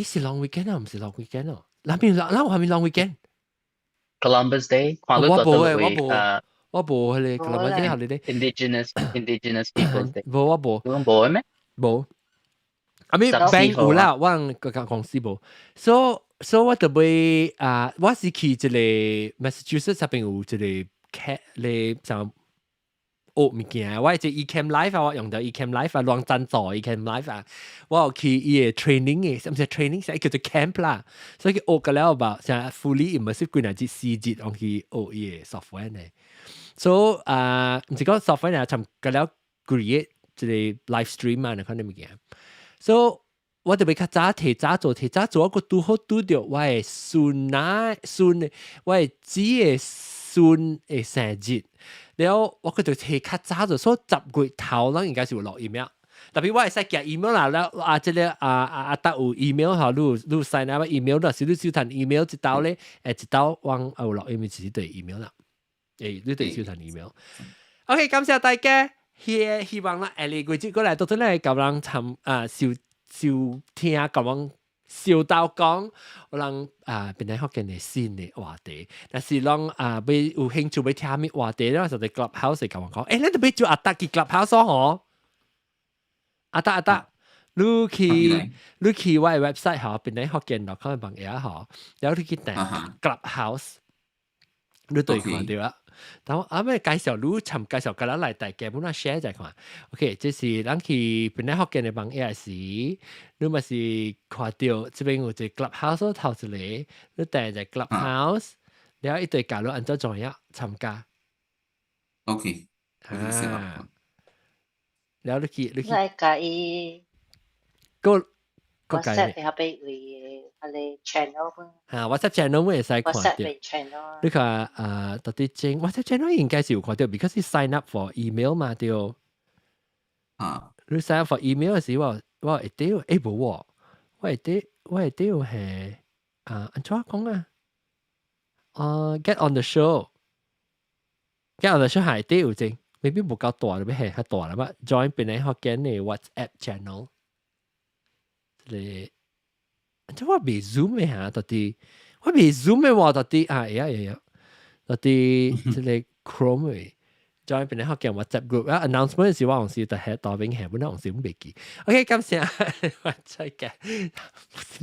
是 long weekend 啊，唔是 long weekend 哦，嗱我係咪 long weekend？Columbus Day， 我冇佢哋 Columbus Day 係你哋 Indigenous Peoples Day， 冇我冇，冇嘅咩？冇，阿咪 bank 有啦，我個公司冇，所以我特別我是去一個 Massachusetts 入邊有一個 cat 咧就學物件，我係隻 Ecam Life 啊，我用到 Ecam Life 啊，亂贊助 Ecam Life 啊，我有去伊個 training 嘅，唔係 training，係叫做 camp 啦，所以佢學嘅了吧，成 fully immersive 幾日4節，我去學伊個 software 呢，所以唔是講 software 呢，尋個了 create 一個 live stream 啊，你看啲物件，所以我特別較早提早做，我個拄好拄到我係孫，我係姊嘅孫嘅生日。แล้ว我佢就提較早咗，所以10月頭咱應該是有落 email。特別我係使寄 email 啦，แล้ว即個搭有 email 嚇，你 sign up email 啦，是你收談 email 一道咧，一道往有落 email 就是對 email 啦。你對收談 email。OK， 感謝大家，希望啦，下個季節過來都真係咁樣收聽咁樣。笑到講，我人本來學緊嘅新嘅話題，但是讓俾有興趣俾聽咩話題咧，就喺 Clubhouse 嚟講，你哋俾做阿達嘅 Clubhouse 嗬？阿達，你去我嘅 website 嗬，本來學緊落開bằng嘢嗬，有你去訂 Clubhouse，你對看到啦。但我咩介紹你尋介紹個人嚟大家本來 share 就係看 ，OK， 這是咱去本來學緊嘅bằng嘢時，你咪是看到這邊有隻 Clubhouse 頭一個，你訂隻 Clubhouse，然後一對教你按照怎樣參加 ，OK， 然後你去，來介意個 WhatsApp 你俾佢哋 channel WhatsApp channel 我會使看到。WhatsApp channel 你看到底正 WhatsApp channel 應該是有看到 ，because 你 sign up for email 嘛對。你 sign up for email 嘅時我會得無喎，我會得係安怎講啊？get on the show 係得有正。maybe 冇夠大，你係較大啦嘛。join 邊個學緊嘅 WhatsApp channel， 你，即我未 zoom 嘅嚇，到底我未 zoom 嘅話，到底到底即係 Chrome 嘅 join 邊個學緊 WhatsApp group 啊 announcement 嘅時我紅時就係大餅係本來紅時唔未記。OK， 感謝再見，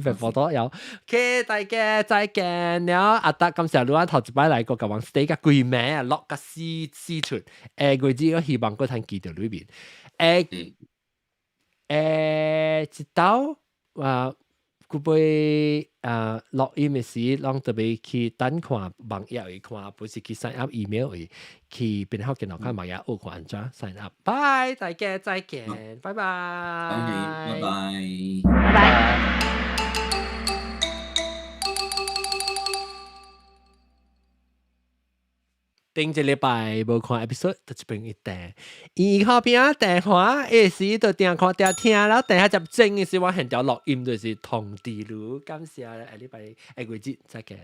別播多有。OK， 大家再見了。阿達感謝你啊，頭一擺嚟個甲王 stay 個鬼名啊，落個私出。佢只個希望嗰攤記到裏邊。直到佢會錄音嘅時，讓特別去等看網頁去看，不是去 sign up email 去邊學見到看網頁學看安怎 sign up。拜，大家再見，拜拜，拜拜。頂一禮拜無看 episode， 就一邊一訂。以後邊啊電話，時就訂看訂聽，然後等下接整嘅時，我現條錄音就是通知你。感謝下禮拜月節再見。